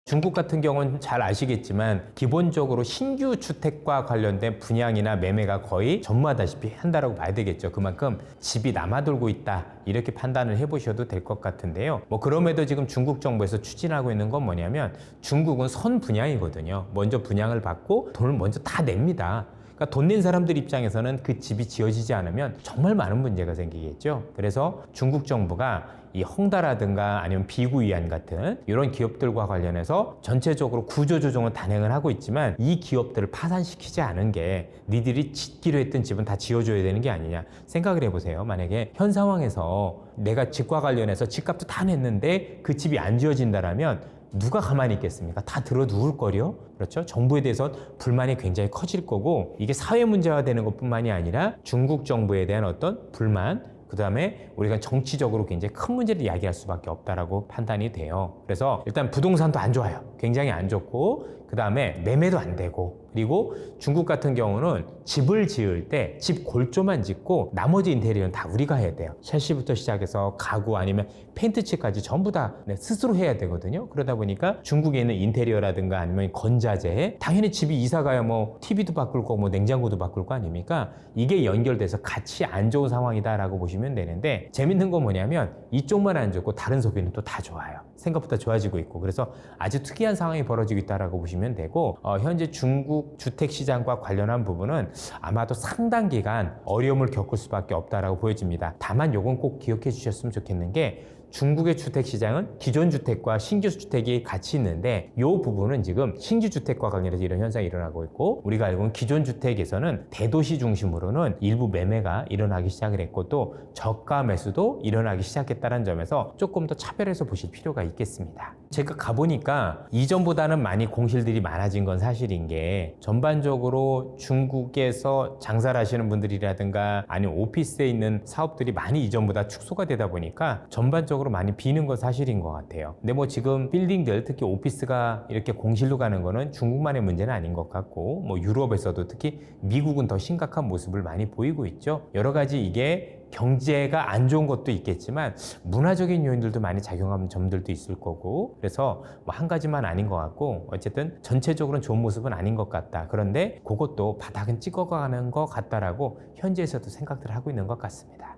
중국 같은 경우는 잘 아시겠지만 기본적으로 신규 주택과 관련된 분양이나 매매가 거의 전무하다시피 한다라고 봐야 되겠죠. 그만큼 집이 남아돌고 있다 이렇게 판단을 해보셔도 될 것 같은데요. 그럼에도 지금 중국 정부에서 추진하고 있는 건 뭐냐면 중국은 선 분양이거든요. 먼저 분양을 받고 돈을 먼저 다 냅니다. 그러니까 돈 낸 사람들 입장에서는 그 집이 지어지지 않으면 정말 많은 문제가 생기겠죠. 그래서 중국 정부가 이 헝다라든가 아니면 비구이안 같은 이런 기업들과 관련해서 전체적으로 구조조정을 단행을 하고 있지만 이 기업들을 파산시키지 않은 게 니들이 짓기로 했던 집은 다 지어줘야 되는 게 아니냐 생각을 해보세요. 만약에 현 상황에서 내가 집과 관련해서 집값도 다 냈는데 그 집이 안 지어진다라면 누가 가만히 있겠습니까? 다 들어 누울 거려? 그렇죠? 정부에 대해서 불만이 굉장히 커질 거고 이게 사회 문제화 되는 것뿐만이 아니라 중국 정부에 대한 어떤 불만 그 다음에 우리가 정치적으로 굉장히 큰 문제를 야기할 수밖에 없다라고 판단이 돼요. 그래서 일단 부동산도 안 좋아요. 굉장히 안 좋고 그 다음에 매매도 안 되고 그리고 중국 같은 경우는 집을 지을 때 집 골조만 짓고 나머지 인테리어는 다 우리가 해야 돼요. 샤시부터 시작해서 가구 아니면 페인트칠까지 전부 다 스스로 해야 되거든요. 그러다 보니까 중국에 있는 인테리어라든가 아니면 건자재 당연히 집이 이사가야 뭐 TV도 바꿀 거고 뭐 냉장고도 바꿀 거 아닙니까? 이게 연결돼서 같이 안 좋은 상황이다라고 보시면 되는데 재밌는 건 뭐냐면 이쪽만 안 좋고 다른 소비는 또 다 좋아요. 생각보다 좋아지고 있고 그래서 아주 특이한 상황이 벌어지고 있다라고 보시면 되고 현재 중국 주택시장과 관련한 부분은 아마도 상당 기간 어려움을 겪을 수밖에 없다라고 보여집니다. 다만 요건 꼭 기억해 주셨으면 좋겠는 게 중국의 주택시장은 기존 주택과 신규 주택이 같이 있는데 이 부분은 지금 신규 주택과 관련해서 이런 현상이 일어나고 있고 우리가 알고 있는 기존 주택에서는 대도시 중심으로는 일부 매매가 일어나기 시작을 했고 또 저가 매수도 일어나기 시작했다는 점에서 조금 더 차별해서 보실 필요가 있겠습니다. 제가 가보니까 이전보다는 많이 공실들이 많아진 건 사실인 게 전반적으로 중국에서 장사를 하시는 분들이라든가 아니면 오피스에 있는 사업들이 많이 이전보다 축소가 되다 보니까 전반적으로 많이 비는 건 사실인 것 같아요. 근데 뭐 지금 빌딩들 특히 오피스가 이렇게 공실로 가는 거는 중국만의 문제는 아닌 것 같고 뭐 유럽에서도 특히 미국은 더 심각한 모습을 많이 보이고 있죠. 여러 가지 이게 경제가 안 좋은 것도 있겠지만 문화적인 요인들도 많이 작용하는 점들도 있을 거고 그래서 뭐 한 가지만 아닌 것 같고 어쨌든 전체적으로는 좋은 모습은 아닌 것 같다. 그런데 그것도 바닥은 찍어가는 것 같다라고 현지에서도 생각들 하고 있는 것 같습니다.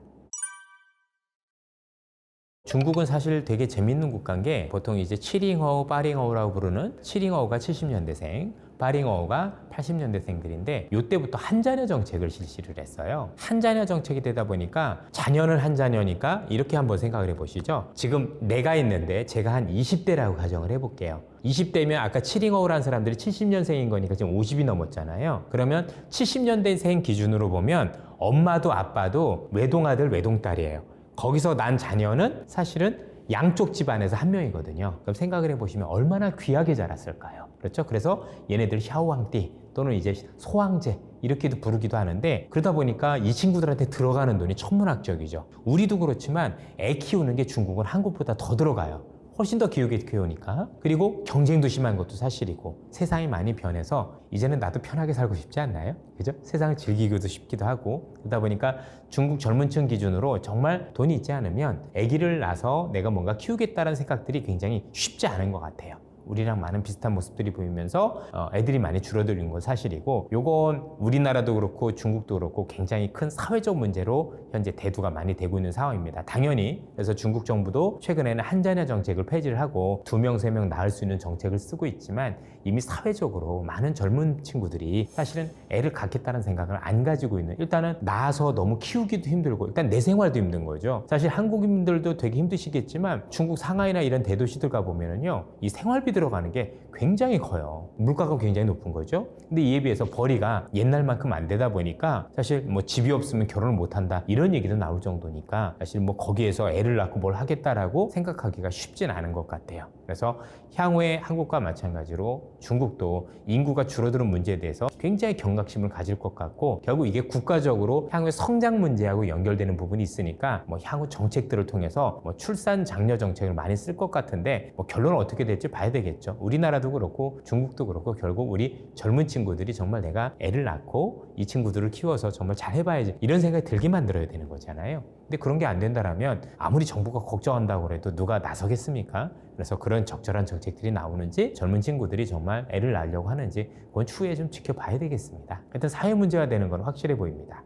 중국은 사실 되게 재밌는 국가인 게 보통 이제 칠링허우, 빠링허우라고 부르는 칠링허우가 70년대생, 빠링허우가 80년대생들인데 이때부터 한자녀 정책을 실시를 했어요. 한자녀 정책이 되다 보니까 자녀는 한자녀니까 이렇게 한번 생각을 해보시죠. 지금 내가 있는데 제가 한 20대라고 가정을 해볼게요. 20대면 아까 칠링허우라는 사람들이 70년생인 거니까 지금 50이 넘었잖아요. 그러면 70년대생 기준으로 보면 엄마도 아빠도 외동아들, 외동딸이에요. 거기서 난 자녀는 사실은 양쪽 집안에서 한 명이거든요. 그럼 생각을 해보시면 얼마나 귀하게 자랐을까요? 그렇죠? 그래서 얘네들 샤오왕띠 또는 이제 소왕제 이렇게도 부르기도 하는데 그러다 보니까 이 친구들한테 들어가는 돈이 천문학적이죠. 우리도 그렇지만 애 키우는 게 중국은 한국보다 더 들어가요. 훨씬 더 기우게 키우니까. 그리고 경쟁도 심한 것도 사실이고 세상이 많이 변해서 이제는 나도 편하게 살고 싶지 않나요? 그죠? 세상을 즐기기도 쉽기도 하고 그러다 보니까 중국 젊은 층 기준으로 정말 돈이 있지 않으면 아기를 낳아서 내가 뭔가 키우겠다는 생각들이 굉장히 쉽지 않은 것 같아요. 우리랑 많은 비슷한 모습들이 보이면서 애들이 많이 줄어드는 건 사실이고 요건 우리나라도 그렇고 중국도 그렇고 굉장히 큰 사회적 문제로 현재 대두가 많이 되고 있는 상황입니다. 당연히 그래서 중국 정부도 최근에는 한자녀 정책을 폐지를 하고 2명, 3명 낳을 수 있는 정책을 쓰고 있지만 이미 사회적으로 많은 젊은 친구들이 사실은 애를 갖겠다는 생각을 안 가지고 있는 일단은 낳아서 너무 키우기도 힘들고 일단 내 생활도 힘든 거죠. 사실 한국인들도 되게 힘드시겠지만 중국 상하이나 이런 대도시들 가보면은요 이 생활비 들어가는 게 굉장히 커요. 물가가 굉장히 높은 거죠. 근데 이에 비해서 벌이가 옛날만큼 안 되다 보니까 사실 뭐 집이 없으면 결혼을 못 한다 이런 얘기도 나올 정도니까 사실 뭐 거기에서 애를 낳고 뭘 하겠다라고 생각하기가 쉽진 않은 것 같아요. 그래서 향후에 한국과 마찬가지로 중국도 인구가 줄어드는 문제에 대해서 굉장히 경각심을 가질 것 같고 결국 이게 국가적으로 향후의 성장 문제하고 연결되는 부분이 있으니까 뭐 향후 정책들을 통해서 뭐 출산 장려 정책을 많이 쓸 것 같은데 뭐 결론은 어떻게 될지 봐야 되겠죠. 우리나라도 그렇고 중국도 그렇고 결국 우리 젊은 친구들이 정말 내가 애를 낳고 이 친구들을 키워서 정말 잘 해봐야지 이런 생각이 들게 만들어야 되는 거잖아요. 근데 그런 게 안 된다라면 아무리 정부가 걱정한다고 해도 누가 나서겠습니까? 그래서 그런 적절한 정책들이 나오는지 젊은 친구들이 정말 애를 낳으려고 하는지 그건 추후에 좀 지켜봐야 되겠습니다. 하여튼 사회 문제가 되는 건 확실해 보입니다.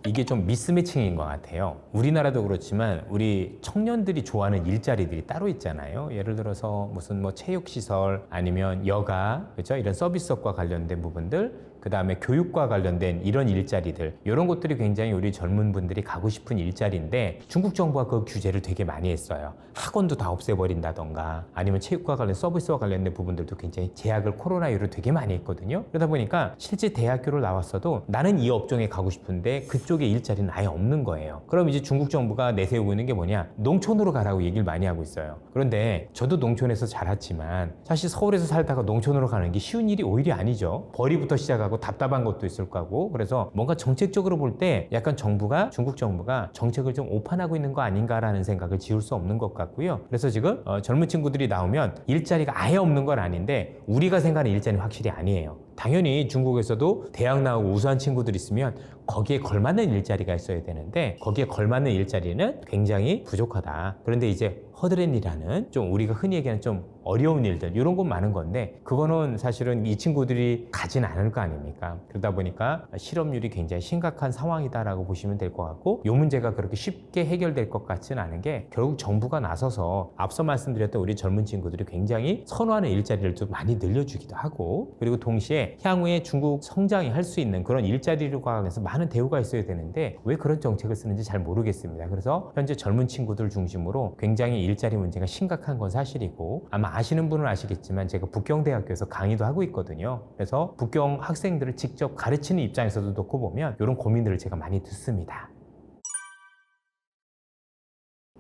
이게 좀 미스매칭인 것 같아요. 우리나라도 그렇지만 우리 청년들이 좋아하는 일자리들이 따로 있잖아요. 예를 들어서 무슨 뭐 체육시설 아니면 여가 그렇죠? 이런 서비스업과 관련된 부분들 그 다음에 교육과 관련된 이런 일자리들 이런 것들이 굉장히 우리 젊은 분들이 가고 싶은 일자리인데 중국 정부가 그 규제를 되게 많이 했어요. 학원도 다 없애버린다던가 아니면 체육과 관련 서비스와 관련된 부분들도 굉장히 제약을 코로나 이후로 되게 많이 했거든요. 그러다 보니까 실제 대학교를 나왔어도 나는 이 업종에 가고 싶은데 그쪽에 일자리는 아예 없는 거예요. 그럼 이제 중국 정부가 내세우고 있는 게 뭐냐? 농촌으로 가라고 얘기를 많이 하고 있어요. 그런데 저도 농촌에서 자랐지만 사실 서울에서 살다가 농촌으로 가는 게 쉬운 일이 오히려 아니죠. 벌이부터 시작하고 답답한 것도 있을 거고 그래서 뭔가 정책적으로 볼 때 약간 중국 정부가 정책을 좀 오판하고 있는 거 아닌가라는 생각을 지울 수 없는 것 같고요. 그래서 지금 젊은 친구들이 나오면 일자리가 아예 없는 건 아닌데 우리가 생각하는 일자리는 확실히 아니에요. 당연히 중국에서도 대학 나오고 우수한 친구들 있으면 거기에 걸맞는 일자리가 있어야 되는데 거기에 걸맞는 일자리는 굉장히 부족하다. 그런데 이제 허드렛이라는 좀 우리가 흔히 얘기하는 좀 어려운 일들 이런 건 많은 건데 그거는 사실은 이 친구들이 가진 않을 거 아닙니까? 그러다 보니까 실업률이 굉장히 심각한 상황이다라고 보시면 될 것 같고 이 문제가 그렇게 쉽게 해결될 것 같지는 않은 게 결국 정부가 나서서 앞서 말씀드렸던 우리 젊은 친구들이 굉장히 선호하는 일자리를 좀 많이 늘려주기도 하고 그리고 동시에 향후에 중국 성장이 할 수 있는 그런 일자리를 관해서 많은 대우가 있어야 되는데 왜 그런 정책을 쓰는지 잘 모르겠습니다. 그래서 현재 젊은 친구들 중심으로 굉장히 일자리 문제가 심각한 건 사실이고 아마 아시는 분은 아시겠지만 제가 북경대학교에서 강의도 하고 있거든요. 그래서 북경 학생들을 직접 가르치는 입장에서도 놓고 보면 이런 고민들을 제가 많이 듣습니다.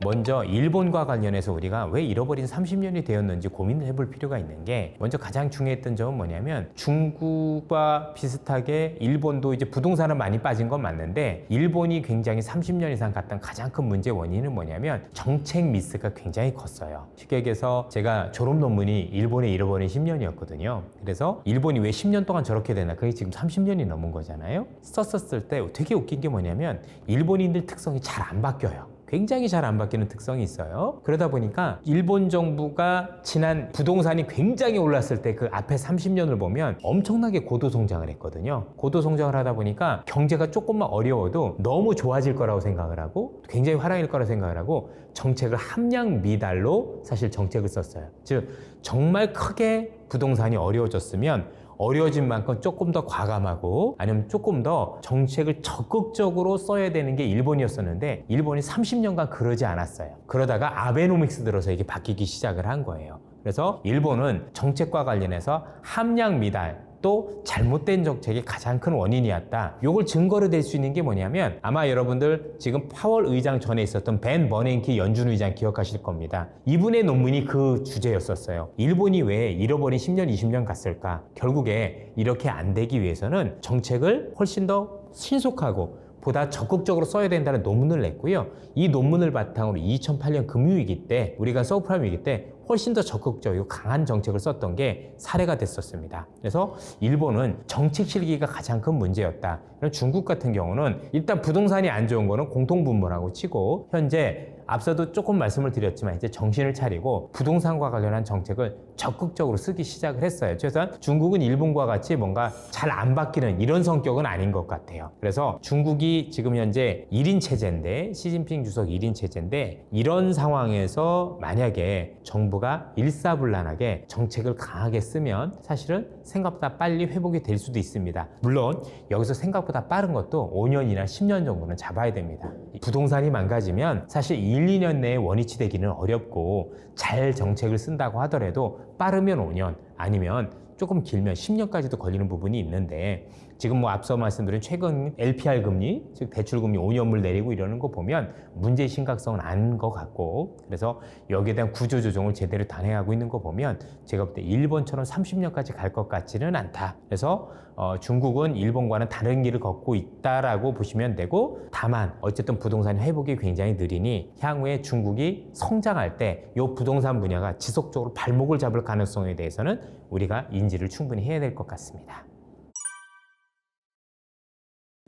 먼저 일본과 관련해서 우리가 왜 잃어버린 30년이 되었는지 고민을 해볼 필요가 있는 게 먼저 가장 중요했던 점은 뭐냐면 중국과 비슷하게 일본도 이제 부동산은 많이 빠진 건 맞는데 일본이 굉장히 30년 이상 갔던 가장 큰 문제 원인은 뭐냐면 정책 미스가 굉장히 컸어요. 쉽게 얘기해서 제가 졸업 논문이 일본에 잃어버린 10년이었거든요. 그래서 일본이 왜 10년 동안 저렇게 되나 그게 지금 30년이 넘은 거잖아요. 썼을 때 되게 웃긴 게 뭐냐면 일본인들 특성이 잘 안 바뀌어요. 굉장히 잘 안 바뀌는 특성이 있어요. 그러다 보니까 일본 정부가 지난 부동산이 굉장히 올랐을 때 그 앞에 30년을 보면 엄청나게 고도 성장을 했거든요. 고도 성장을 하다 보니까 경제가 조금만 어려워도 너무 좋아질 거라고 생각을 하고 굉장히 화랑일 거라고 생각을 하고 정책을 함량 미달로 사실 정책을 썼어요. 즉 정말 크게 부동산이 어려워졌으면 어려워진 만큼 조금 더 과감하고 아니면 조금 더 정책을 적극적으로 써야 되는 게 일본이었었는데 일본이 30년간 그러지 않았어요. 그러다가 아베노믹스 들어서 이게 바뀌기 시작을 한 거예요. 그래서 일본은 정책과 관련해서 함량 미달 또 잘못된 정책이 가장 큰 원인이었다. 이걸 증거로 댈 수 있는 게 뭐냐면 아마 여러분들 지금 파월 의장 전에 있었던 벤 버냉키 연준 의장 기억하실 겁니다. 이분의 논문이 그 주제였었어요. 일본이 왜 잃어버린 10년, 20년 갔을까? 결국에 이렇게 안 되기 위해서는 정책을 훨씬 더 신속하고 보다 적극적으로 써야 된다는 논문을 냈고요. 이 논문을 바탕으로 2008년 금융위기 때, 우리가 서브프라임 위기 때 훨씬 더 적극적이고 강한 정책을 썼던 게 사례가 됐었습니다. 그래서 일본은 정책 실기가 가장 큰 문제였다. 그럼 중국 같은 경우는 일단 부동산이 안 좋은 거는 공통분모라고 치고, 현재 앞서도 조금 말씀을 드렸지만 이제 정신을 차리고 부동산과 관련한 정책을 적극적으로 쓰기 시작을 했어요. 최소한 중국은 일본과 같이 뭔가 잘 안 바뀌는 이런 성격은 아닌 것 같아요. 그래서 중국이 지금 현재 1인 체제인데, 시진핑 주석 1인 체제인데, 이런 상황에서 만약에 정부가 일사불란하게 정책을 강하게 쓰면 사실은 생각보다 빨리 회복이 될 수도 있습니다. 물론 여기서 생각보다 빠른 것도 5년이나 10년 정도는 잡아야 됩니다. 부동산이 망가지면 사실 1, 2년 내에 원위치 되기는 어렵고, 잘 정책을 쓴다고 하더라도 빠르면 5년, 아니면 조금 길면 10년까지도 걸리는 부분이 있는데, 지금 뭐 앞서 말씀드린 최근 LPR 금리, 즉 대출금리 5년물 내리고 이러는 거 보면 문제의 심각성은 아닌 것 같고, 그래서 여기에 대한 구조조정을 제대로 단행하고 있는 거 보면 제가 볼 때 일본처럼 30년까지 갈 것 같지는 않다. 그래서 중국은 일본과는 다른 길을 걷고 있다라고 보시면 되고, 다만 어쨌든 부동산 회복이 굉장히 느리니 향후에 중국이 성장할 때 이 부동산 분야가 지속적으로 발목을 잡을 가능성에 대해서는 우리가 인지를 충분히 해야 될 것 같습니다.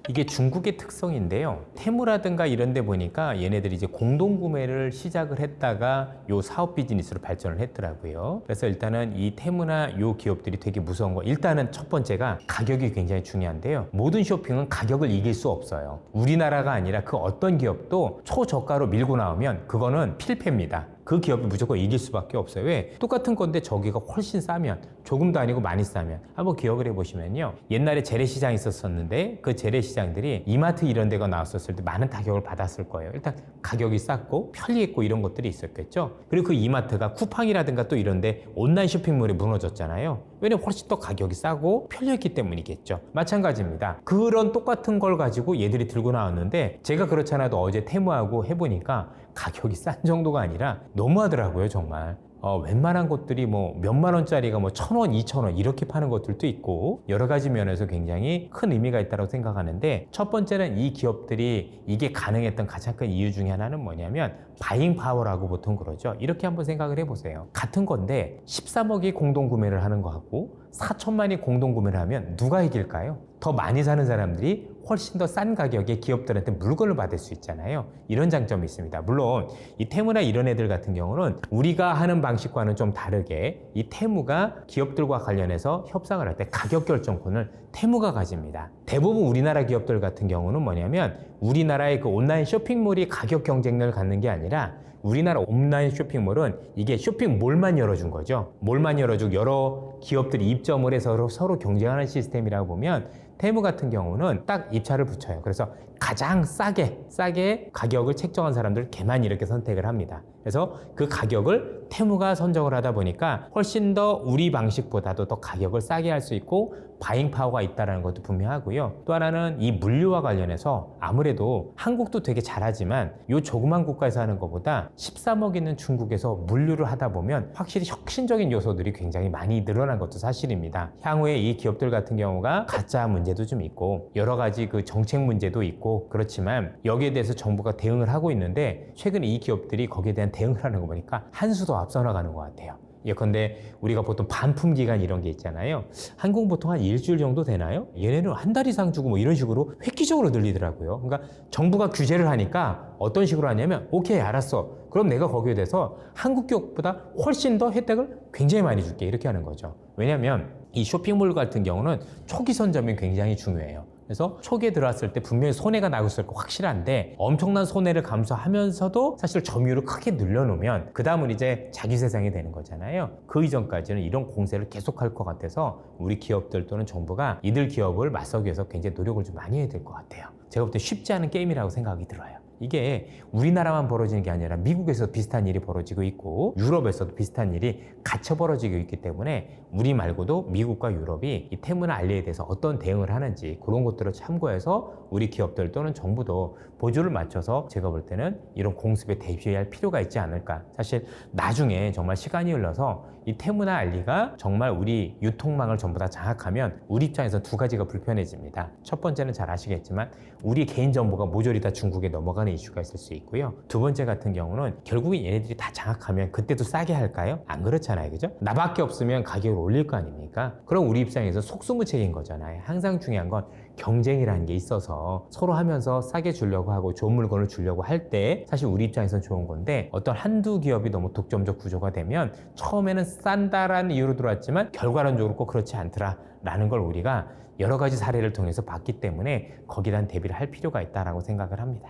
이게 중국의 특성인데요. 테무라든가 이런 데 보니까 얘네들이 이제 공동구매를 시작을 했다가 요 사업 비즈니스로 발전을 했더라고요. 그래서 일단은 이 테무나 요 기업들이 되게 무서운 거, 일단은 첫 번째가 가격이 굉장히 중요한데요. 모든 쇼핑은 가격을 이길 수 없어요. 우리나라가 아니라 그 어떤 기업도 초저가로 밀고 나오면 그거는 필패입니다. 그 기업이 무조건 이길 수밖에 없어요. 왜? 똑같은 건데 저기가 훨씬 싸면, 조금도 아니고 많이 싸면, 한번 기억을 해보시면요, 옛날에 재래시장이 있었는데 그 재래시장들이 이마트 이런 데가 나왔었을 때 많은 타격을 받았을 거예요. 일단 가격이 쌌고 편리했고 이런 것들이 있었겠죠. 그리고 그 이마트가 쿠팡이라든가 또 이런데 온라인 쇼핑몰이 무너졌잖아요. 왜냐면 훨씬 더 가격이 싸고 편리했기 때문이겠죠. 마찬가지입니다. 그런 똑같은 걸 가지고 얘들이 들고 나왔는데, 제가 그렇잖아도 어제 테무하고 해보니까 가격이 싼 정도가 아니라 너무하더라고요, 정말. 웬만한 것들이 뭐 몇만 원짜리가 뭐 1,000원, 2,000원 이렇게 파는 것들도 있고, 여러 가지 면에서 굉장히 큰 의미가 있다고 생각하는데, 첫 번째는 이 기업들이 이게 가능했던 가장 큰 이유 중에 하나는 뭐냐면 바잉 파워라고 보통 그러죠. 이렇게 한번 생각을 해보세요. 같은 건데 13억이 공동구매를 하는 거 같고 4천만이 공동구매를 하면 누가 이길까요? 더 많이 사는 사람들이 훨씬 더 싼 가격에 기업들한테 물건을 받을 수 있잖아요. 이런 장점이 있습니다. 물론 이 테무나 이런 애들 같은 경우는 우리가 하는 방식과는 좀 다르게 이 테무가 기업들과 관련해서 협상을 할 때 가격 결정권을 테무가 가집니다. 대부분 우리나라 기업들 같은 경우는 뭐냐면 우리나라의 그 온라인 쇼핑몰이 가격 경쟁력을 갖는 게 아니라, 우리나라 온라인 쇼핑몰은 이게 쇼핑몰만 열어준 거죠. 몰만 열어주고 여러 기업들이 입점을 해서 서로 경쟁하는 시스템이라고 보면, 테무 같은 경우는 딱 입찰을 붙여요. 그래서 가장 싸게 가격을 책정한 사람들 걔만 이렇게 선택을 합니다. 그래서 그 가격을 테무가 선정을 하다 보니까 훨씬 더 우리 방식보다도 더 가격을 싸게 할 수 있고 바잉 파워가 있다는 것도 분명하고요. 또 하나는 이 물류와 관련해서 아무래도 한국도 되게 잘하지만 이 조그만 국가에서 하는 것보다 13억 있는 중국에서 물류를 하다 보면 확실히 혁신적인 요소들이 굉장히 많이 늘어난 것도 사실입니다. 향후에 이 기업들 같은 경우가 가짜 문제도 좀 있고 여러 가지 그 정책 문제도 있고 그렇지만, 여기에 대해서 정부가 대응을 하고 있는데 최근에 이 기업들이 거기에 대한 대응을 하는 거 보니까 한 수 더 앞서 나가는 것 같아요. 예컨대 우리가 보통 반품 기간 이런 게 있잖아요. 한국은 보통 한 일주일 정도 되나요? 얘네는 한 달 이상 주고 뭐 이런 식으로 획기적으로 늘리더라고요. 그러니까 정부가 규제를 하니까 어떤 식으로 하냐면, 오케이 알았어, 그럼 내가 거기에 대해서 한국 기업보다 훨씬 더 혜택을 굉장히 많이 줄게, 이렇게 하는 거죠. 왜냐하면 이 쇼핑몰 같은 경우는 초기 선점이 굉장히 중요해요. 그래서 초기에 들어왔을 때 분명히 손해가 나고 있을 거 확실한데, 엄청난 손해를 감수하면서도 사실 점유율을 크게 늘려놓으면 그 다음은 이제 자기 세상이 되는 거잖아요. 그 이전까지는 이런 공세를 계속할 것 같아서 우리 기업들 또는 정부가 이들 기업을 맞서기 위해서 굉장히 노력을 좀 많이 해야 될 것 같아요. 제가 볼 때 쉽지 않은 게임이라고 생각이 들어요. 이게 우리나라만 벌어지는 게 아니라 미국에서도 비슷한 일이 벌어지고 있고 유럽에서도 비슷한 일이 갇혀 벌어지고 있기 때문에 우리 말고도 미국과 유럽이 이 테무나 알리에 대해서 어떤 대응을 하는지 그런 것들을 참고해서 우리 기업들 또는 정부도 보조를 맞춰서 제가 볼 때는 이런 공습에 대비할 필요가 있지 않을까. 사실 나중에 정말 시간이 흘러서 이 테무나 알리가 정말 우리 유통망을 전부 다 장악하면 우리 입장에서 두 가지가 불편해집니다. 첫 번째는 잘 아시겠지만 우리 개인정보가 모조리 다 중국에 넘어가는 이슈가 있을 수 있고요. 두 번째 같은 경우는 결국엔 얘네들이 다 장악하면 그때도 싸게 할까요? 안 그렇잖아요. 그죠? 나밖에 없으면 가격을 올릴 거 아닙니까? 그럼 우리 입장에서 속수무책인 거잖아요. 항상 중요한 건 경쟁이라는 게 있어서 서로 하면서 싸게 주려고 하고 좋은 물건을 주려고 할 때 사실 우리 입장에서는 좋은 건데 어떤 한두 기업이 너무 독점적 구조가 되면 처음에는 싼다라는 이유로 들어왔지만 결과론적으로 꼭 그렇지 않더라라는 걸 우리가 여러 가지 사례를 통해서 봤기 때문에 거기에 대한 대비를 할 필요가 있다라고 생각을 합니다.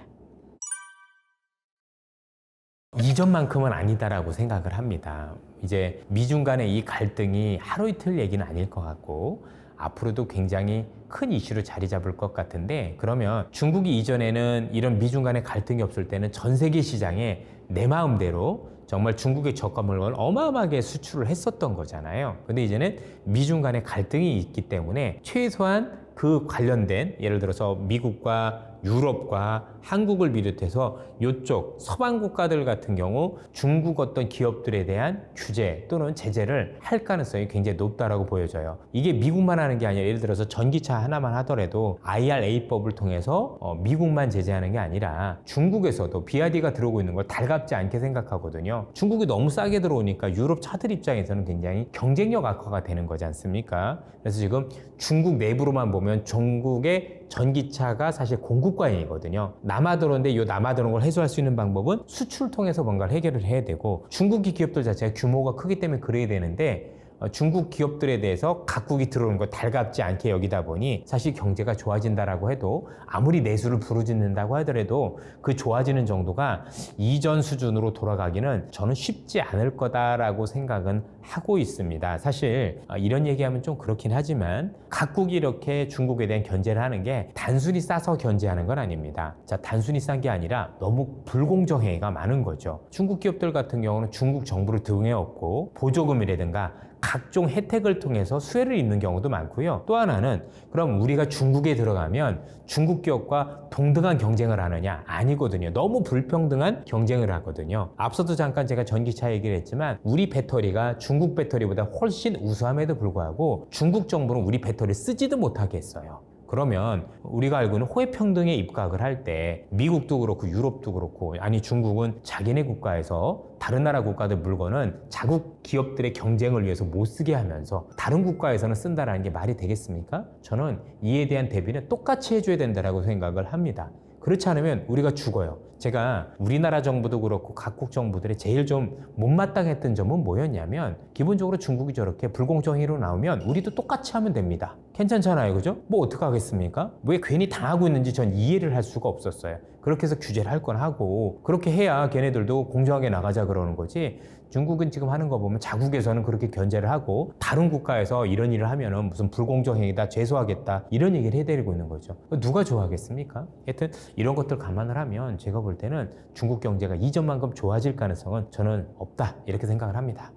이전만큼은 아니다라고 생각을 합니다. 이제 미중 간의 이 갈등이 하루 이틀 얘기는 아닐 것 같고 앞으로도 굉장히 큰 이슈로 자리 잡을 것 같은데 그러면 중국이 이전에는 이런 미중 간의 갈등이 없을 때는 전 세계 시장에 내 마음대로 정말 중국의 저가 물건을 어마어마하게 수출을 했었던 거잖아요. 근데 이제는 미중 간의 갈등이 있기 때문에 최소한 그 관련된 예를 들어서 미국과 유럽과 한국을 비롯해서 이쪽 서방 국가들 같은 경우 중국 어떤 기업들에 대한 규제 또는 제재를 할 가능성이 굉장히 높다라고 보여져요. 이게 미국만 하는 게 아니라 예를 들어서 전기차 하나만 하더라도 IRA법을 통해서 미국만 제재하는 게 아니라 중국에서도 BYD가 들어오고 있는 걸 달갑지 않게 생각하거든요. 중국이 너무 싸게 들어오니까 유럽 차들 입장에서는 굉장히 경쟁력 악화가 되는 거지 않습니까? 그래서 지금 중국 내부로만 보면 중국의 전기차가 사실 공급과잉이거든요. 남아 들어오는데 이 남아 들어온 걸 해소할 수 있는 방법은 수출 통해서 뭔가를 해결을 해야 되고 중국의 기업들 자체가 규모가 크기 때문에 그래야 되는데 중국 기업들에 대해서 각국이 들어오는 걸 달갑지 않게 여기다 보니 사실 경제가 좋아진다라고 해도 아무리 내수를 부르짖는다고 하더라도 그 좋아지는 정도가 이전 수준으로 돌아가기는 저는 쉽지 않을 거다라고 생각은 하고 있습니다. 사실 이런 얘기하면 좀 그렇긴 하지만 각국이 이렇게 중국에 대한 견제를 하는 게 단순히 싸서 견제하는 건 아닙니다. 자, 단순히 싼 게 아니라 너무 불공정 행위가 많은 거죠. 중국 기업들 같은 경우는 중국 정부를 등에 업고 보조금이라든가 각종 혜택을 통해서 수혜를 입는 경우도 많고요. 또 하나는 그럼 우리가 중국에 들어가면 중국 기업과 동등한 경쟁을 하느냐? 아니거든요. 너무 불평등한 경쟁을 하거든요. 앞서도 잠깐 제가 전기차 얘기를 했지만 우리 배터리가 중국 배터리보다 훨씬 우수함에도 불구하고 중국 정부는 우리 배터리 쓰지도 못하게 했어요. 그러면 우리가 알고 있는 호혜평등에 입각을 할 때 미국도 그렇고 유럽도 그렇고 아니 중국은 자기네 국가에서 다른 나라 국가들 물건은 자국 기업들의 경쟁을 위해서 못 쓰게 하면서 다른 국가에서는 쓴다라는 게 말이 되겠습니까? 저는 이에 대한 대비는 똑같이 해줘야 된다고 생각을 합니다. 그렇지 않으면 우리가 죽어요. 제가 우리나라 정부도 그렇고 각국 정부들이 제일 좀 못마땅했던 점은 뭐였냐면 기본적으로 중국이 저렇게 불공정행위로 나오면 우리도 똑같이 하면 됩니다. 괜찮잖아요. 그죠? 뭐 어떡하겠습니까? 왜 괜히 당하고 있는지 전 이해를 할 수가 없었어요. 그렇게 해서 규제를 할 건 하고 그렇게 해야 걔네들도 공정하게 나가자 그러는 거지. 중국은 지금 하는 거 보면 자국에서는 그렇게 견제를 하고 다른 국가에서 이런 일을 하면은 무슨 불공정행위다 제소하겠다 이런 얘기를 해대고 있는 거죠. 누가 좋아하겠습니까? 하여튼 이런 것들 감안을 하면 제가 볼 때는 중국 경제가 이전만큼 좋아질 가능성은 저는 없다 이렇게 생각을 합니다.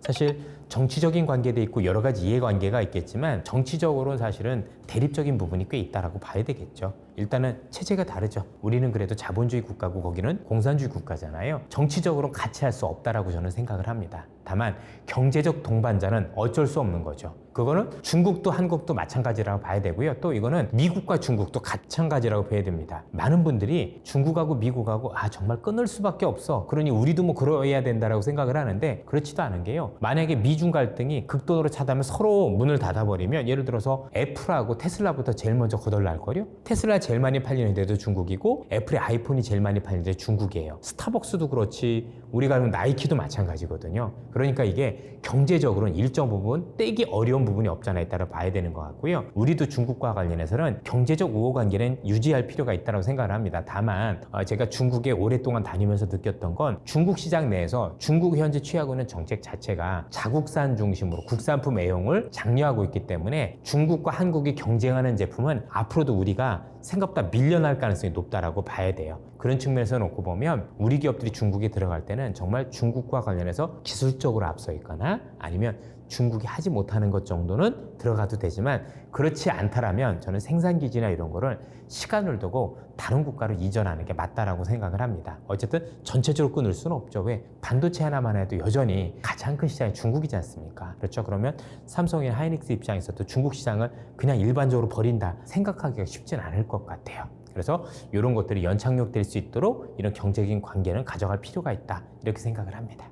사실 정치적인 관계도 있고 여러 가지 이해관계가 있겠지만 정치적으로는 사실은 대립적인 부분이 꽤 있다라고 봐야 되겠죠. 일단은 체제가 다르죠. 우리는 그래도 자본주의 국가고 거기는 공산주의 국가잖아요. 정치적으로 같이 할 수 없다라고 저는 생각을 합니다. 다만 경제적 동반자는 어쩔 수 없는 거죠. 그거는 중국도 한국도 마찬가지라고 봐야 되고요. 또 이거는 미국과 중국도 마찬가지라고 봐야 됩니다. 많은 분들이 중국하고 미국하고 정말 끊을 수밖에 없어. 그러니 우리도 뭐 그러해야 된다라고 생각을 하는데 그렇지도 않은 게요. 만약에 미중 갈등이 극도로 차다면 서로 문을 닫아버리면 예를 들어서 애플하고 테슬라부터 제일 먼저 거덜날 거요. 테슬라 제일 많이 팔리는 데도 중국이고 애플의 아이폰이 제일 많이 팔리는 데 중국이에요. 스타벅스도 그렇지 우리가 아는 나이키도 마찬가지거든요. 그러니까 이게 경제적으로는 일정 부분 떼기 어려운 부분이 없잖아요. 따라 봐야 되는 것 같고요. 우리도 중국과 관련해서는 경제적 우호관계는 유지할 필요가 있다고 생각을 합니다. 다만 제가 중국에 오랫동안 다니면서 느꼈던 건 중국 시장 내에서 중국이 현재 취하고 있는 정책 자체가 자국산 중심으로 국산품 애용을 장려하고 있기 때문에 중국과 한국이 경쟁하는 제품은 앞으로도 우리가 생각보다 밀려날 가능성이 높다라고 봐야 돼요. 그런 측면에서 놓고 보면 우리 기업들이 중국에 들어갈 때는 정말 중국과 관련해서 기술적으로 앞서 있거나 아니면 중국이 하지 못하는 것 정도는 들어가도 되지만 그렇지 않다라면 저는 생산기지나 이런 거를 시간을 두고 다른 국가로 이전하는 게 맞다라고 생각을 합니다. 어쨌든 전체적으로 끊을 수는 없죠. 왜? 반도체 하나만 해도 여전히 가장 큰 시장이 중국이지 않습니까? 그렇죠? 그러면 삼성이나 하이닉스 입장에서도 중국 시장을 그냥 일반적으로 버린다 생각하기가 쉽진 않을 것 같아요. 그래서 이런 것들이 연착륙될 수 있도록 이런 경제적인 관계는 가져갈 필요가 있다 이렇게 생각을 합니다.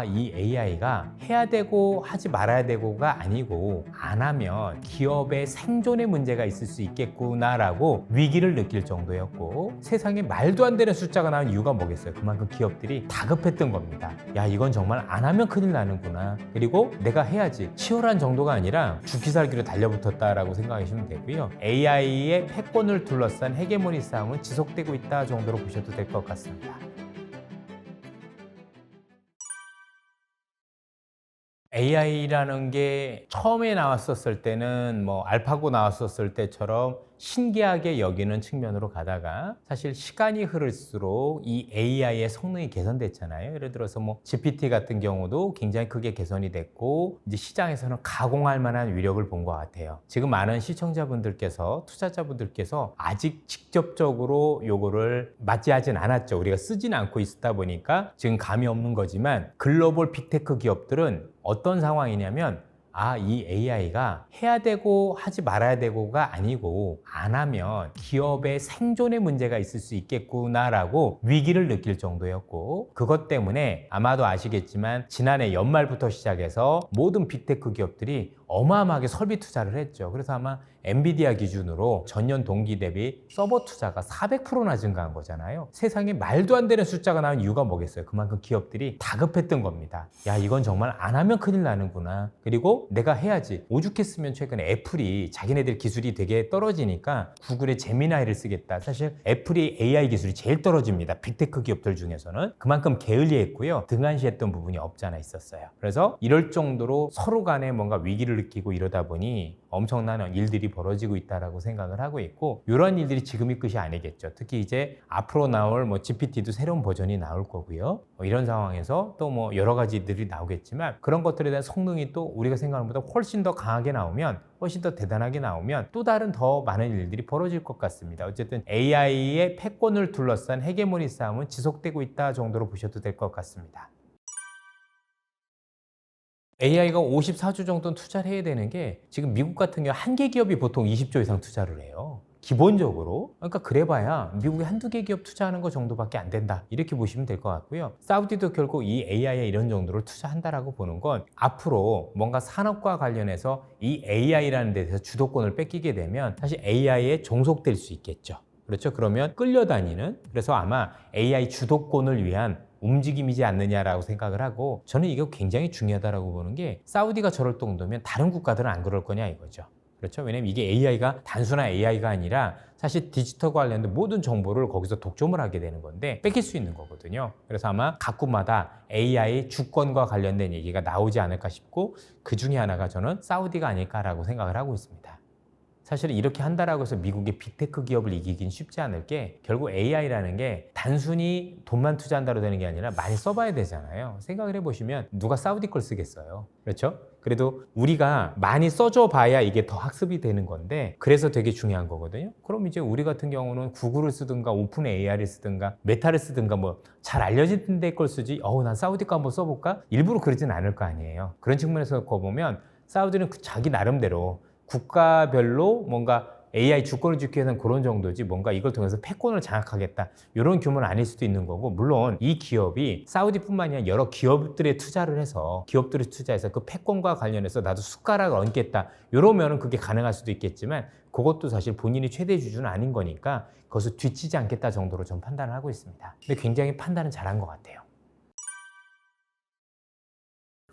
이 AI가 해야 되고 하지 말아야 되고가 아니고 안 하면 기업의 생존에 문제가 있을 수 있겠구나라고 위기를 느낄 정도였고 세상에 말도 안 되는 숫자가 나온 이유가 뭐겠어요? 그만큼 기업들이 다급했던 겁니다. 야, 이건 정말 안 하면 큰일 나는구나. 그리고 내가 해야지. 치열한 정도가 아니라 죽기 살기로 달려붙었다라고 생각하시면 되고요. AI의 패권을 둘러싼 헤게모니 싸움은 지속되고 있다 정도로 보셔도 될 것 같습니다. AI라는 게 처음에 나왔었을 때는 뭐 알파고 나왔었을 때처럼 신기하게 여기는 측면으로 가다가 사실 시간이 흐를수록 이 AI의 성능이 개선됐잖아요. 예를 들어서 뭐 GPT 같은 경우도 굉장히 크게 개선이 됐고 이제 시장에서는 가공할 만한 위력을 본 것 같아요. 지금 많은 시청자분들께서 투자자분들께서 아직 직접적으로 요거를 맞이하진 않았죠. 우리가 쓰진 않고 있다 보니까 지금 감이 없는 거지만 글로벌 빅테크 기업들은 어떤 상황이냐면 이 AI가 해야 되고 하지 말아야 되고가 아니고 안 하면 기업의 생존에 문제가 있을 수 있겠구나라고 위기를 느낄 정도였고 그것 때문에 아마도 아시겠지만 지난해 연말부터 시작해서 모든 빅테크 기업들이 어마어마하게 설비 투자를 했죠. 그래서 아마 엔비디아 기준으로 전년 동기 대비 서버 투자가 400%나 증가한 거잖아요. 세상에 말도 안 되는 숫자가 나온 이유가 뭐겠어요? 그만큼 기업들이 다급했던 겁니다. 야, 이건 정말 안 하면 큰일 나는구나. 그리고 내가 해야지. 오죽했으면 최근에 애플이 자기네들 기술이 되게 떨어지니까 구글의 제미나이를 쓰겠다. 사실 애플이 AI 기술이 제일 떨어집니다. 빅테크 기업들 중에서는. 그만큼 게을리했고요. 등한시했던 부분이 없지 않아 있었어요. 그래서 이럴 정도로 서로 간에 뭔가 위기를 느끼고 이러다 보니 엄청난 일들이 벌어지고 있다라고 생각을 하고 있고 이런 일들이 지금이 끝이 아니겠죠. 특히 이제 앞으로 나올 뭐 GPT도 새로운 버전이 나올 거고요. 이런 상황에서 또 뭐 여러 가지들이 나오겠지만 그런 것들에 대한 성능이 또 우리가 생각하는 것보다 훨씬 더 강하게 나오면 훨씬 더 대단하게 나오면 또 다른 더 많은 일들이 벌어질 것 같습니다. 어쨌든 AI의 패권을 둘러싼 헤게모니 싸움은 지속되고 있다 정도로 보셔도 될 것 같습니다. AI가 54조 정도는 투자를 해야 되는 게 지금 미국 같은 경우 한 개 기업이 보통 20조 이상 투자를 해요. 기본적으로. 그러니까 그래봐야 미국의 한두 개 기업 투자하는 거 정도밖에 안 된다. 이렇게 보시면 될 것 같고요. 사우디도 결국 이 AI에 이런 정도를 투자한다라고 보는 건 앞으로 뭔가 산업과 관련해서 이 AI라는 데서 주도권을 뺏기게 되면 사실 AI에 종속될 수 있겠죠. 그렇죠? 그러면 끌려다니는 그래서 아마 AI 주도권을 위한 움직임이지 않느냐라고 생각을 하고 저는 이게 굉장히 중요하다고 보는 게 사우디가 저럴 정도면 다른 국가들은 안 그럴 거냐 이거죠. 그렇죠? 왜냐면 이게 AI가 단순한 AI가 아니라 사실 디지털 관련된 모든 정보를 거기서 독점을 하게 되는 건데 뺏길 수 있는 거거든요. 그래서 아마 각국마다 AI 주권과 관련된 얘기가 나오지 않을까 싶고 그 중에 하나가 저는 사우디가 아닐까라고 생각을 하고 있습니다. 사실 이렇게 한다라고 해서 미국의 빅테크 기업을 이기긴 쉽지 않을 게 결국 AI라는 게 단순히 돈만 투자한다로 되는 게 아니라 많이 써봐야 되잖아요. 생각을 해보시면 누가 사우디 걸 쓰겠어요. 그렇죠? 그래도 우리가 많이 써줘 봐야 이게 더 학습이 되는 건데 그래서 되게 중요한 거거든요. 그럼 이제 우리 같은 경우는 구글을 쓰든가 오픈 AI를 쓰든가 메타를 쓰든가 뭐 잘 알려진 데 걸 쓰지 난 사우디 거 한번 써볼까? 일부러 그러진 않을 거 아니에요. 그런 측면에서 보면 사우디는 자기 나름대로 국가별로 뭔가 AI 주권을 지키기 위해서는 그런 정도지 뭔가 이걸 통해서 패권을 장악하겠다 이런 규모는 아닐 수도 있는 거고 물론 이 기업이 사우디뿐만 아니라 여러 기업들에 투자를 해서 기업들에 투자해서 그 패권과 관련해서 나도 숟가락을 얹겠다 이러면은 그게 가능할 수도 있겠지만 그것도 사실 본인이 최대 주주는 아닌 거니까 그것을 뒤치지 않겠다 정도로 좀 판단을 하고 있습니다. 근데 굉장히 판단은 잘한 것 같아요.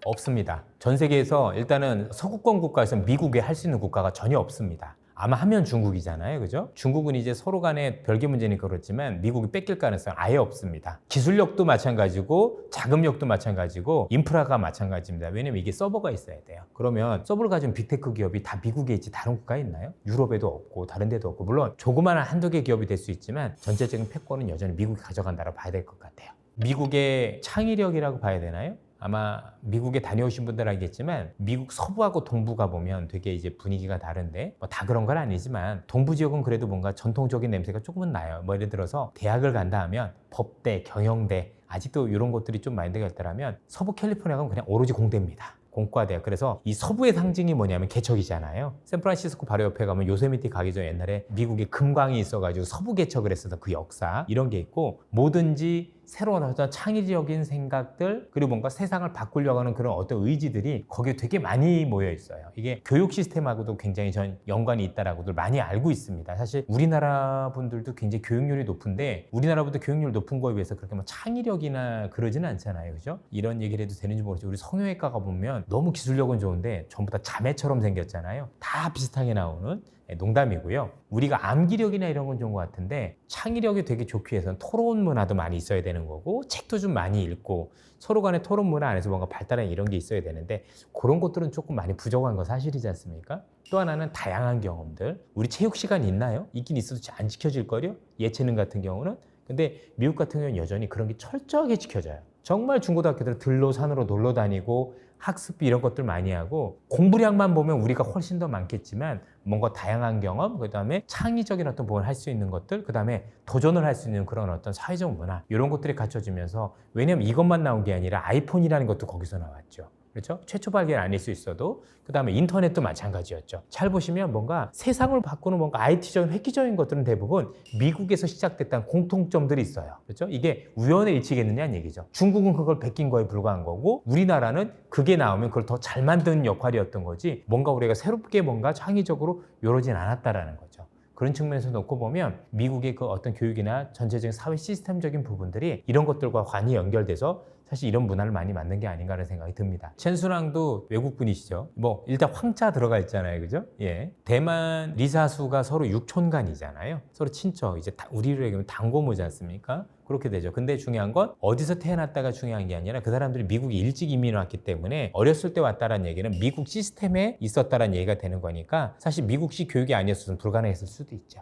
없습니다. 전 세계에서 일단은 서구권 국가에서 미국에 할 수 있는 국가가 전혀 없습니다. 아마 하면 중국이잖아요. 그죠? 중국은 이제 서로 간에 별개 문제니까 그렇지만 미국이 뺏길 가능성은 아예 없습니다. 기술력도 마찬가지고 자금력도 마찬가지고 인프라가 마찬가지입니다. 왜냐면 이게 서버가 있어야 돼요. 그러면 서버를 가진 빅테크 기업이 다 미국에 있지 다른 국가에 있나요? 유럽에도 없고 다른 데도 없고 물론 조그마한 한두 개 기업이 될 수 있지만 전체적인 패권은 여전히 미국이 가져간다고 봐야 될 것 같아요. 미국의 창의력이라고 봐야 되나요? 아마 미국에 다녀오신 분들 알겠지만 미국 서부하고 동부가 보면 되게 이제 분위기가 다른데 뭐 다 그런 건 아니지만 동부 지역은 그래도 뭔가 전통적인 냄새가 조금은 나요. 뭐 예를 들어서 대학을 간다 하면 법대, 경영대 아직도 이런 것들이 좀 마인드가 있다면 서부 캘리포니아는 그냥 오로지 공대입니다. 공과대요. 그래서 이 서부의 상징이 뭐냐면 개척이잖아요. 샌프란시스코 바로 옆에 가면 요세미티 가기 전에 옛날에 미국에 금광이 있어가지고 서부 개척을 했었던 그 역사 이런 게 있고 뭐든지 새로운 어떤 창의적인 생각들 그리고 뭔가 세상을 바꾸려고 하는 그런 어떤 의지들이 거기에 되게 많이 모여 있어요. 이게 교육 시스템하고도 굉장히 전 연관이 있다라고들 많이 알고 있습니다. 사실 우리나라 분들도 굉장히 교육률이 높은데 우리나라 분들 교육률 높은 거에 비해서 그렇게 뭐 창의력이나 그러지는 않잖아요. 그죠? 이런 얘기를 해도 되는지 모르겠지만 우리 성형외과가 보면 너무 기술력은 좋은데 전부 다 자매처럼 생겼잖아요. 다 비슷하게 나오는 농담이고요. 우리가 암기력이나 이런 건 좋은 것 같은데 창의력이 되게 좋기 위해서는 토론 문화도 많이 있어야 되는 거고 책도 좀 많이 읽고 서로 간의 토론 문화 안에서 뭔가 발달한 이런 게 있어야 되는데 그런 것들은 조금 많이 부족한 건 사실이지 않습니까? 또 하나는 다양한 경험들. 우리 체육 시간 있나요? 있긴 있어도 안 지켜질 거요? 예체능 같은 경우는. 근데 미국 같은 경우는 여전히 그런 게 철저하게 지켜져요. 정말 중고등학교들 들로 산으로 놀러 다니고 학습비 이런 것들 많이 하고 공부량만 보면 우리가 훨씬 더 많겠지만 뭔가 다양한 경험, 그 다음에 창의적인 어떤 부분을 할 수 있는 것들, 그 다음에 도전을 할 수 있는 그런 어떤 사회적 문화 이런 것들이 갖춰지면서 왜냐면 이것만 나온 게 아니라 아이폰이라는 것도 거기서 나왔죠. 그렇죠? 최초 발견 아닐 수 있어도 그 다음에 인터넷도 마찬가지였죠. 잘 보시면 뭔가 세상을 바꾸는 뭔가 IT적인 획기적인 것들은 대부분 미국에서 시작됐다는 공통점들이 있어요. 그렇죠? 이게 우연의 일치겠느냐는 얘기죠. 중국은 그걸 베낀 거에 불과한 거고 우리나라는 그게 나오면 그걸 더 잘 만드는 역할이었던 거지 뭔가 우리가 새롭게 뭔가 창의적으로 이루어진 않았다라는 거죠. 그런 측면에서 놓고 보면 미국의 그 어떤 교육이나 전체적인 사회 시스템적인 부분들이 이런 것들과 관이 연결돼서 사실 이런 문화를 많이 만든 게 아닌가라는 생각이 듭니다. 첸순왕도 외국분이시죠. 뭐 일단 황자 들어가 있잖아요, 그죠? 예. 대만 리사수가 서로 육촌간이잖아요. 서로 친척. 이제 우리로 얘기하면 당고모지 않습니까? 그렇게 되죠. 근데 중요한 건 어디서 태어났다가 중요한 게 아니라 그 사람들이 미국에 일찍 이민 왔기 때문에 어렸을 때 왔다라는 얘기는 미국 시스템에 있었다라는 얘기가 되는 거니까 사실 미국식 교육이 아니었으면 불가능했을 수도 있죠.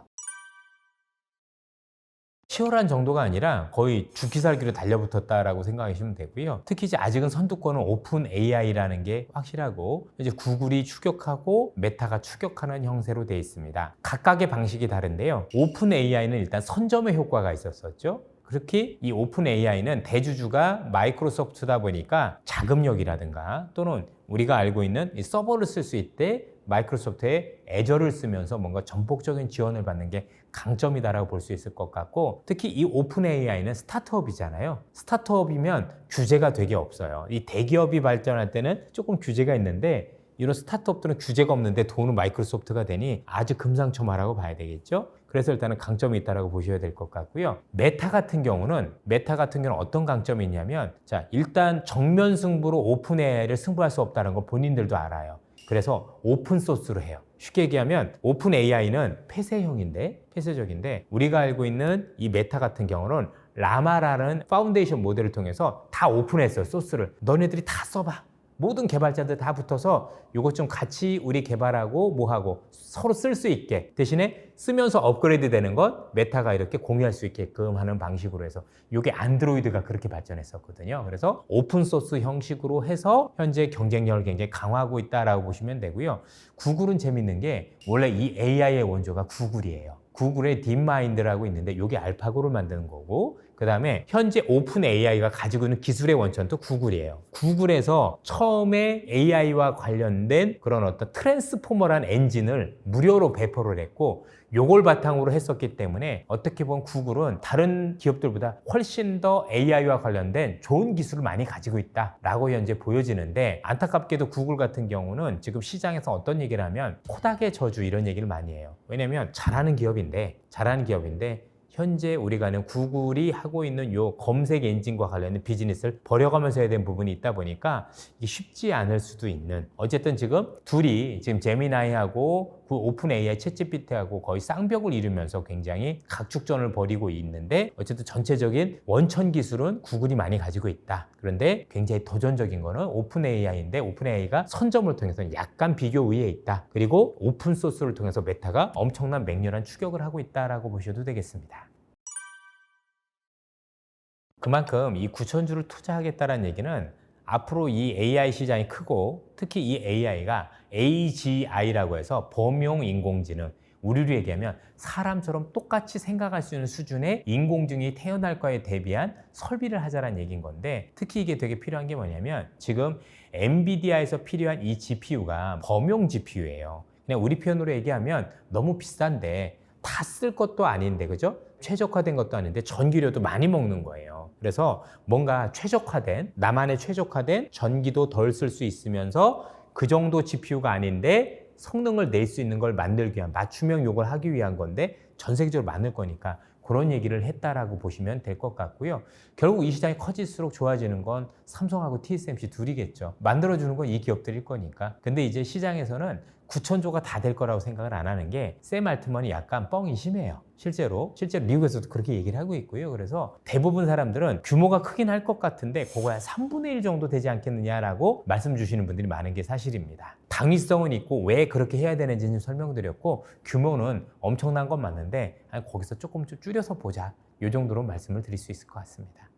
치열한 정도가 아니라 거의 죽기 살기로 달려붙었다라고 생각하시면 되고요. 특히 이제 아직은 선두권은 오픈 AI라는 게 확실하고 이제 구글이 추격하고 메타가 추격하는 형태로 되어 있습니다. 각각의 방식이 다른데요. 오픈 AI는 일단 선점의 효과가 있었었죠. 그렇게 이 오픈 AI는 대주주가 마이크로소프트다 보니까 자금력이라든가 또는 우리가 알고 있는 이 서버를 쓸 수 있대 마이크로소프트의 애저를 쓰면서 뭔가 전폭적인 지원을 받는 게 강점이다라고 볼 수 있을 것 같고 특히 이 오픈 AI는 스타트업이잖아요. 스타트업이면 규제가 되게 없어요. 이 대기업이 발전할 때는 조금 규제가 있는데 이런 스타트업들은 규제가 없는데 돈은 마이크로소프트가 되니 아주 금상첨화라고 봐야 되겠죠. 그래서 일단은 강점이 있다고 보셔야 될 것 같고요. 메타 같은 경우는 어떤 강점이 있냐면 자 일단 정면 승부로 오픈 AI를 승부할 수 없다는 거 본인들도 알아요. 그래서 오픈 소스로 해요. 쉽게 얘기하면 오픈 AI는 폐쇄적인데 우리가 알고 있는 이 메타 같은 경우는 라마라는 파운데이션 모델을 통해서 다 오픈했어요. 소스를. 너네들이 다 써봐. 모든 개발자들 다 붙어서 이것 좀 같이 우리 개발하고 뭐하고 서로 쓸 수 있게 대신에 쓰면서 업그레이드 되는 것 메타가 이렇게 공유할 수 있게끔 하는 방식으로 해서 이게 안드로이드가 그렇게 발전했었거든요. 그래서 오픈소스 형식으로 해서 현재 경쟁력을 굉장히 강화하고 있다라고 보시면 되고요. 구글은 재밌는 게 원래 이 AI의 원조가 구글이에요. 구글의 딥마인드라고 있는데 이게 알파고를 만드는 거고 그 다음에 현재 오픈 AI가 가지고 있는 기술의 원천도 구글이에요. 구글에서 처음에 AI와 관련된 그런 어떤 트랜스포머라는 엔진을 무료로 배포를 했고 요걸 바탕으로 했었기 때문에 어떻게 보면 구글은 다른 기업들보다 훨씬 더 AI와 관련된 좋은 기술을 많이 가지고 있다라고 현재 보여지는데 안타깝게도 구글 같은 경우는 지금 시장에서 어떤 얘기를 하면 코닥의 저주 이런 얘기를 많이 해요. 왜냐면 잘하는 기업인데 현재 우리가 아는 구글이 하고 있는 요 검색 엔진과 관련된 비즈니스를 버려가면서 해야 되는 부분이 있다 보니까 이게 쉽지 않을 수도 있는 어쨌든 지금 둘이 지금 제미나이하고 그 오픈 AI 챗GPT하고 거의 쌍벽을 이루면서 굉장히 각축전을 벌이고 있는데 어쨌든 전체적인 원천 기술은 구글이 많이 가지고 있다. 그런데 굉장히 도전적인 거는 오픈 AI인데 오픈 AI가 선점을 통해서 약간 비교 우위에 있다. 그리고 오픈 소스를 통해서 메타가 엄청난 맹렬한 추격을 하고 있다라고 보셔도 되겠습니다. 그만큼 이 9천주를 투자하겠다는 얘기는 앞으로 이 AI 시장이 크고 특히 이 AI가 AGI라고 해서 범용 인공지능, 우리로 얘기하면 사람처럼 똑같이 생각할 수 있는 수준의 인공지능이 태어날 거에 대비한 설비를 하자는 얘기인 건데 특히 이게 되게 필요한 게 뭐냐면 지금 엔비디아에서 필요한 이 GPU가 범용 GPU예요. 그냥 우리 표현으로 얘기하면 너무 비싼데 다 쓸 것도 아닌데 그죠? 최적화된 것도 아닌데 전기료도 많이 먹는 거예요. 그래서 뭔가 최적화된 나만의 최적화된 전기도 덜 쓸 수 있으면서 그 정도 GPU가 아닌데 성능을 낼 수 있는 걸 만들기 위한 맞춤형 요구를 하기 위한 건데 전 세계적으로 많을 거니까 그런 얘기를 했다라고 보시면 될 것 같고요. 결국 이 시장이 커질수록 좋아지는 건 삼성하고 TSMC 둘이겠죠. 만들어주는 건 이 기업들일 거니까. 근데 이제 시장에서는 9천조가 다 될 거라고 생각을 안 하는 게 샘 알트먼이 약간 뻥이 심해요. 실제로 미국에서도 그렇게 얘기를 하고 있고요. 그래서 대부분 사람들은 규모가 크긴 할 것 같은데 그거야 3분의 1 정도 되지 않겠느냐라고 말씀 주시는 분들이 많은 게 사실입니다. 당위성은 있고 왜 그렇게 해야 되는지는 설명드렸고 규모는 엄청난 건 맞는데 거기서 조금 줄여서 보자. 이 정도로 말씀을 드릴 수 있을 것 같습니다.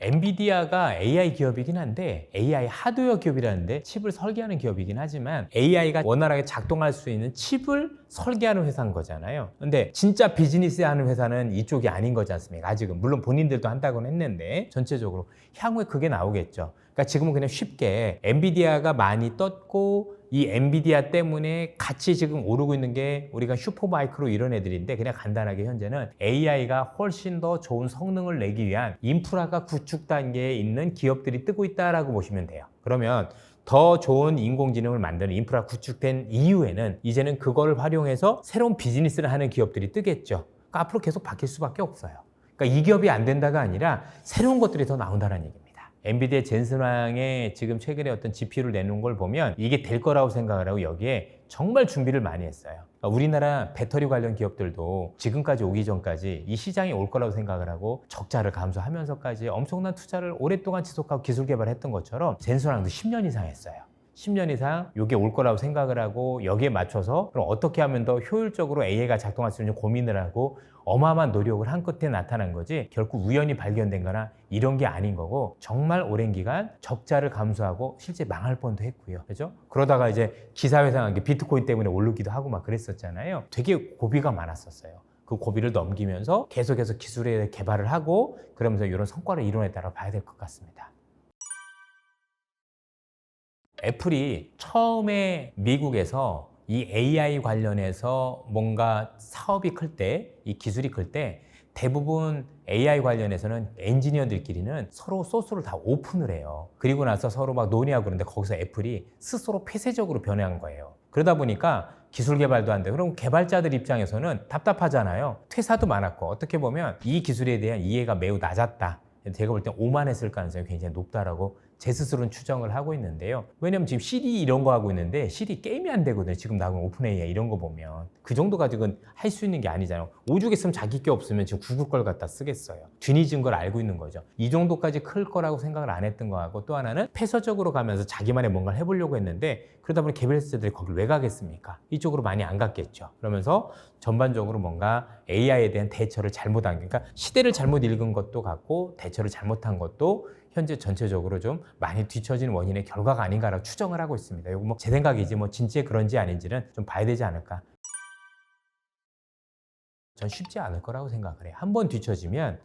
엔비디아가 AI 기업이긴 한데 AI 하드웨어 기업이라는데 칩을 설계하는 기업이긴 하지만 AI가 원활하게 작동할 수 있는 칩을 설계하는 회사인 거잖아요. 근데 진짜 비즈니스 하는 회사는 이쪽이 아닌 거지 않습니까? 아직은 물론 본인들도 한다고는 했는데 전체적으로 향후에 그게 나오겠죠. 그러니까 지금은 그냥 쉽게 엔비디아가 많이 떴고 이 엔비디아 때문에 같이 지금 오르고 있는 게 우리가 슈퍼마이크로 이런 애들인데 그냥 간단하게 현재는 AI가 훨씬 더 좋은 성능을 내기 위한 인프라가 구축 단계에 있는 기업들이 뜨고 있다라고 보시면 돼요. 그러면 더 좋은 인공지능을 만드는 인프라 구축된 이후에는 이제는 그걸 활용해서 새로운 비즈니스를 하는 기업들이 뜨겠죠. 그러니까 앞으로 계속 바뀔 수밖에 없어요. 그러니까 이 기업이 안 된다가 아니라 새로운 것들이 더 나온다는 얘기입니다. 엔비디아 젠슨왕의 지금 최근에 어떤 GPU를 내놓은 걸 보면 이게 될 거라고 생각을 하고 여기에 정말 준비를 많이 했어요. 그러니까 우리나라 배터리 관련 기업들도 지금까지 오기 전까지 이 시장이 올 거라고 생각을 하고 적자를 감수하면서까지 엄청난 투자를 오랫동안 지속하고 기술 개발했던 것처럼 젠슨왕도 10년 이상 했어요. 10년 이상 이게 올 거라고 생각을 하고 여기에 맞춰서 그럼 어떻게 하면 더 효율적으로 AI가 작동할 수 있는지 고민을 하고 어마어마한 노력을 한 끝에 나타난 거지 결국 우연히 발견된 거나 이런 게 아닌 거고 정말 오랜 기간 적자를 감수하고 실제 망할 뻔도 했고요. 그죠? 그러다가 이제 기사회생한 게 비트코인 때문에 오르기도 하고 막 그랬었잖아요. 되게 고비가 많았었어요. 그 고비를 넘기면서 계속해서 기술의 개발을 하고 그러면서 이런 성과를 이뤄냈다고 봐야 될 것 같습니다. 애플이 처음에 미국에서 이 AI 관련해서 뭔가 사업이 클 때, 이 기술이 클 때 대부분 AI 관련해서는 엔지니어들끼리는 서로 소스를 다 오픈을 해요. 그리고 나서 서로 막 논의하고 그러는데 거기서 애플이 스스로 폐쇄적으로 변한 거예요. 그러다 보니까 기술 개발도 안 돼요. 그럼 개발자들 입장에서는 답답하잖아요. 퇴사도 많았고 어떻게 보면 이 기술에 대한 이해가 매우 낮았다. 제가 볼 때 오만했을 가능성이 굉장히 높다라고 제 스스로는 추정을 하고 있는데요. 왜냐면 지금 시리 이런 거 하고 있는데 시리 게임이 안 되거든요. 지금 나오는 오픈 AI 이런 거 보면. 그 정도 가지고는 할 수 있는 게 아니잖아요. 오죽 했으면 자기 게 없으면 지금 구글 걸 갖다 쓰겠어요. 뒤늦은 걸 알고 있는 거죠. 이 정도까지 클 거라고 생각을 안 했던 거 하고 또 하나는 폐쇄적으로 가면서 자기만의 뭔가를 해보려고 했는데 그러다 보니 개발자들이 거길 왜 가겠습니까? 이쪽으로 많이 안 갔겠죠. 그러면서 전반적으로 뭔가 AI에 대한 대처를 잘못한 게 그러니까 시대를 잘못 읽은 것도 같고 대처를 잘못한 것도 현재 전체적으로 좀 많이 뒤처진 원인의 결과가 아닌가라고 추정을 하고 있습니다. 이거 뭐 제 생각이지 뭐 진짜 그런지 아닌지는 좀 봐야 되지 않을까. 전 쉽지 않을 거라고 생각을 해요. 한 번 뒤처지면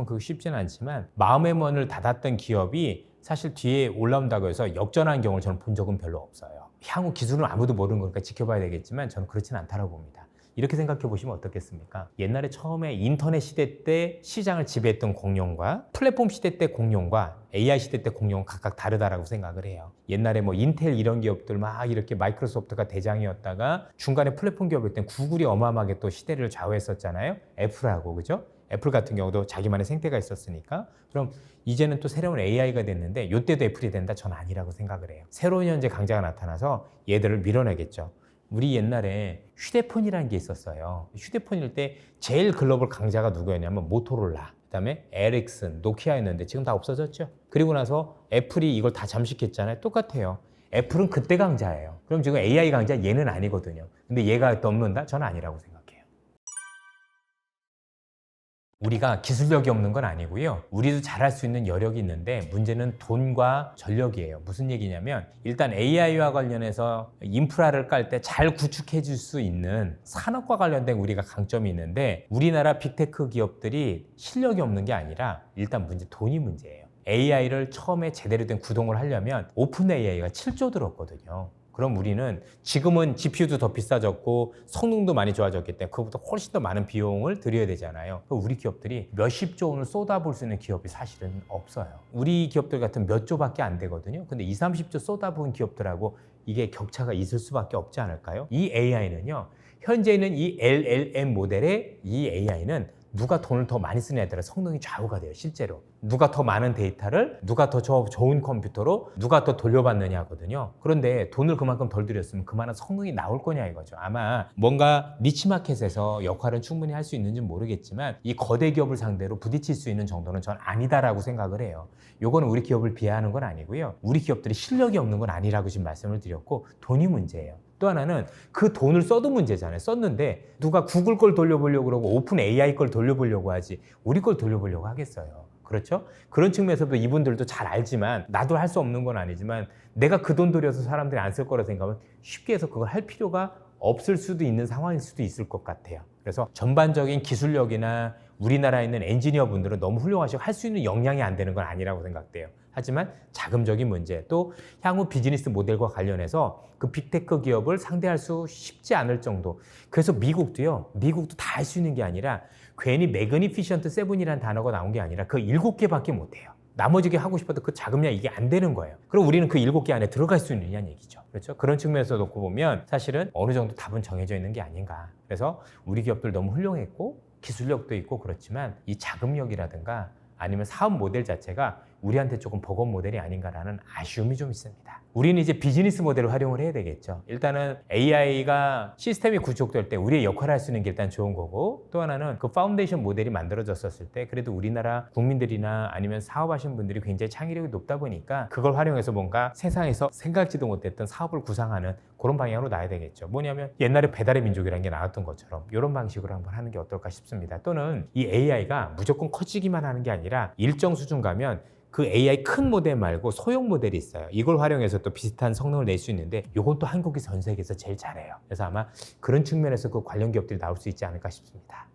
그거 쉽지는 않지만 마음의 문을 닫았던 기업이 사실 뒤에 올라온다고 해서 역전한 경우를 저는 본 적은 별로 없어요. 향후 기술은 아무도 모르는 거니까 지켜봐야 되겠지만 저는 그렇진 않다고 봅니다. 이렇게 생각해 보시면 어떻겠습니까? 옛날에 처음에 인터넷 시대 때 시장을 지배했던 공룡과 플랫폼 시대 때 공룡과 AI 시대 때 공룡은 각각 다르다라고 생각을 해요. 옛날에 뭐 인텔 이런 기업들 막 이렇게 마이크로소프트가 대장이었다가 중간에 플랫폼 기업일 땐 구글이 어마어마하게 또 시대를 좌우했었잖아요. 애플하고 그죠? 애플 같은 경우도 자기만의 생태가 있었으니까. 그럼 이제는 또 새로운 AI가 됐는데 이때도 애플이 된다? 전 아니라고 생각을 해요. 새로운 현재 강자가 나타나서 얘들을 밀어내겠죠. 우리 옛날에 휴대폰이라는 게 있었어요. 휴대폰일 때 제일 글로벌 강자가 누구였냐면 모토로라, 그다음에 에릭슨, 노키아였는데 지금 다 없어졌죠. 그리고 나서 애플이 이걸 다 잠식했잖아요. 똑같아요. 애플은 그때 강자예요. 그럼 지금 AI 강자 얘는 아니거든요. 근데 얘가 넘는다? 저는 아니라고 생각해요. 우리가 기술력이 없는 건 아니고요. 우리도 잘할 수 있는 여력이 있는데 문제는 돈과 전력이에요. 무슨 얘기냐면 일단 AI와 관련해서 인프라를 깔 때 잘 구축해 줄 수 있는 산업과 관련된 우리가 강점이 있는데 우리나라 빅테크 기업들이 실력이 없는 게 아니라 일단 돈이 문제예요. AI를 처음에 제대로 된 구동을 하려면 오픈 AI가 7조 들었거든요. 그럼 우리는 지금은 GPU도 더 비싸졌고 성능도 많이 좋아졌기 때문에 그것보다 훨씬 더 많은 비용을 들여야 되잖아요. 우리 기업들이 몇십조 원을 쏟아볼 수 있는 기업이 사실은 없어요. 우리 기업들 같은 몇 조밖에 안 되거든요. 근데 2, 30조 쏟아부은 기업들하고 이게 격차가 있을 수밖에 없지 않을까요? 이 AI는요. 현재 있는 이 LLM 모델의 이 AI는 누가 돈을 더 많이 쓰느냐에 따라 성능이 좌우가 돼요. 실제로 누가 더 많은 데이터를 누가 더 좋은 컴퓨터로 누가 더 돌려받느냐 하거든요. 그런데 돈을 그만큼 덜 들였으면 그만한 성능이 나올 거냐 이거죠. 아마 뭔가 니치마켓에서 역할은 충분히 할 수 있는지 모르겠지만 이 거대 기업을 상대로 부딪힐 수 있는 정도는 전 아니다라고 생각을 해요. 요거는 우리 기업을 비하하는 건 아니고요. 우리 기업들이 실력이 없는 건 아니라고 지금 말씀을 드렸고 돈이 문제예요. 또 하나는 그 돈을 써도 문제잖아요. 썼는데 누가 구글 걸 돌려보려고 그러고 오픈 AI 걸 돌려보려고 하지 우리 걸 돌려보려고 하겠어요. 그렇죠? 그런 측면에서도 이분들도 잘 알지만 나도 할 수 없는 건 아니지만 내가 그 돈 들여서 사람들이 안 쓸 거라 생각하면 쉽게 해서 그걸 할 필요가 없을 수도 있는 상황일 수도 있을 것 같아요. 그래서 전반적인 기술력이나 우리나라에 있는 엔지니어 분들은 너무 훌륭하시고 할 수 있는 역량이 안 되는 건 아니라고 생각돼요. 하지만 자금적인 문제 또 향후 비즈니스 모델과 관련해서 그 빅테크 기업을 상대할 수 쉽지 않을 정도. 그래서 미국도 다 할 수 있는 게 아니라 괜히 매그니피션트 세븐이라는 단어가 나온 게 아니라 그 7개밖에 못 해요. 나머지게 하고 싶어도 그 자금량 이게 안 되는 거예요. 그럼 우리는 그 7개 안에 들어갈 수 있느냐는 얘기죠. 그렇죠? 그런 측면에서 놓고 보면 사실은 어느 정도 답은 정해져 있는 게 아닌가. 그래서 우리 기업들 너무 훌륭했고 기술력도 있고 그렇지만 이 자금력이라든가 아니면 사업 모델 자체가 우리한테 조금 버거운 모델이 아닌가라는 아쉬움이 좀 있습니다. 우리는 이제 비즈니스 모델을 활용을 해야 되겠죠. 일단은 AI가 시스템이 구축될 때 우리의 역할을 할 수 있는 게 일단 좋은 거고 또 하나는 그 파운데이션 모델이 만들어졌었을 때 그래도 우리나라 국민들이나 아니면 사업하시는 분들이 굉장히 창의력이 높다 보니까 그걸 활용해서 뭔가 세상에서 생각지도 못했던 사업을 구상하는 그런 방향으로 나야 되겠죠. 뭐냐면 옛날에 배달의 민족이라는 게 나왔던 것처럼 이런 방식으로 한번 하는 게 어떨까 싶습니다. 또는 이 AI가 무조건 커지기만 하는 게 아니라 일정 수준 가면 그 AI 큰 모델 말고 소형 모델이 있어요. 이걸 활용해서 또 비슷한 성능을 낼 수 있는데 이건 또 한국이 전 세계에서 제일 잘해요. 그래서 아마 그런 측면에서 그 관련 기업들이 나올 수 있지 않을까 싶습니다.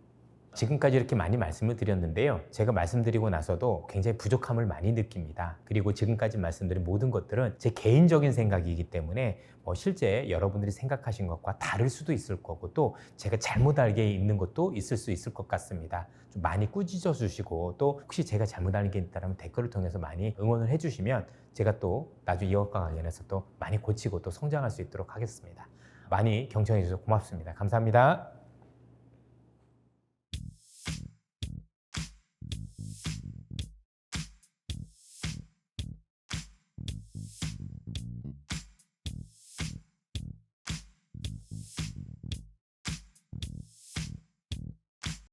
지금까지 이렇게 많이 말씀을 드렸는데요. 제가 말씀드리고 나서도 굉장히 부족함을 많이 느낍니다. 그리고 지금까지 말씀드린 모든 것들은 제 개인적인 생각이기 때문에 실제 여러분들이 생각하신 것과 다를 수도 있을 거고 또 제가 잘못 알게 있는 것도 있을 수 있을 것 같습니다. 좀 많이 꾸짖어 주시고 또 혹시 제가 잘못 알게 있다면 댓글을 통해서 많이 응원을 해주시면 제가 또 나중에 이것과 관련해서 또 많이 고치고 또 성장할 수 있도록 하겠습니다. 많이 경청해 주셔서 고맙습니다. 감사합니다.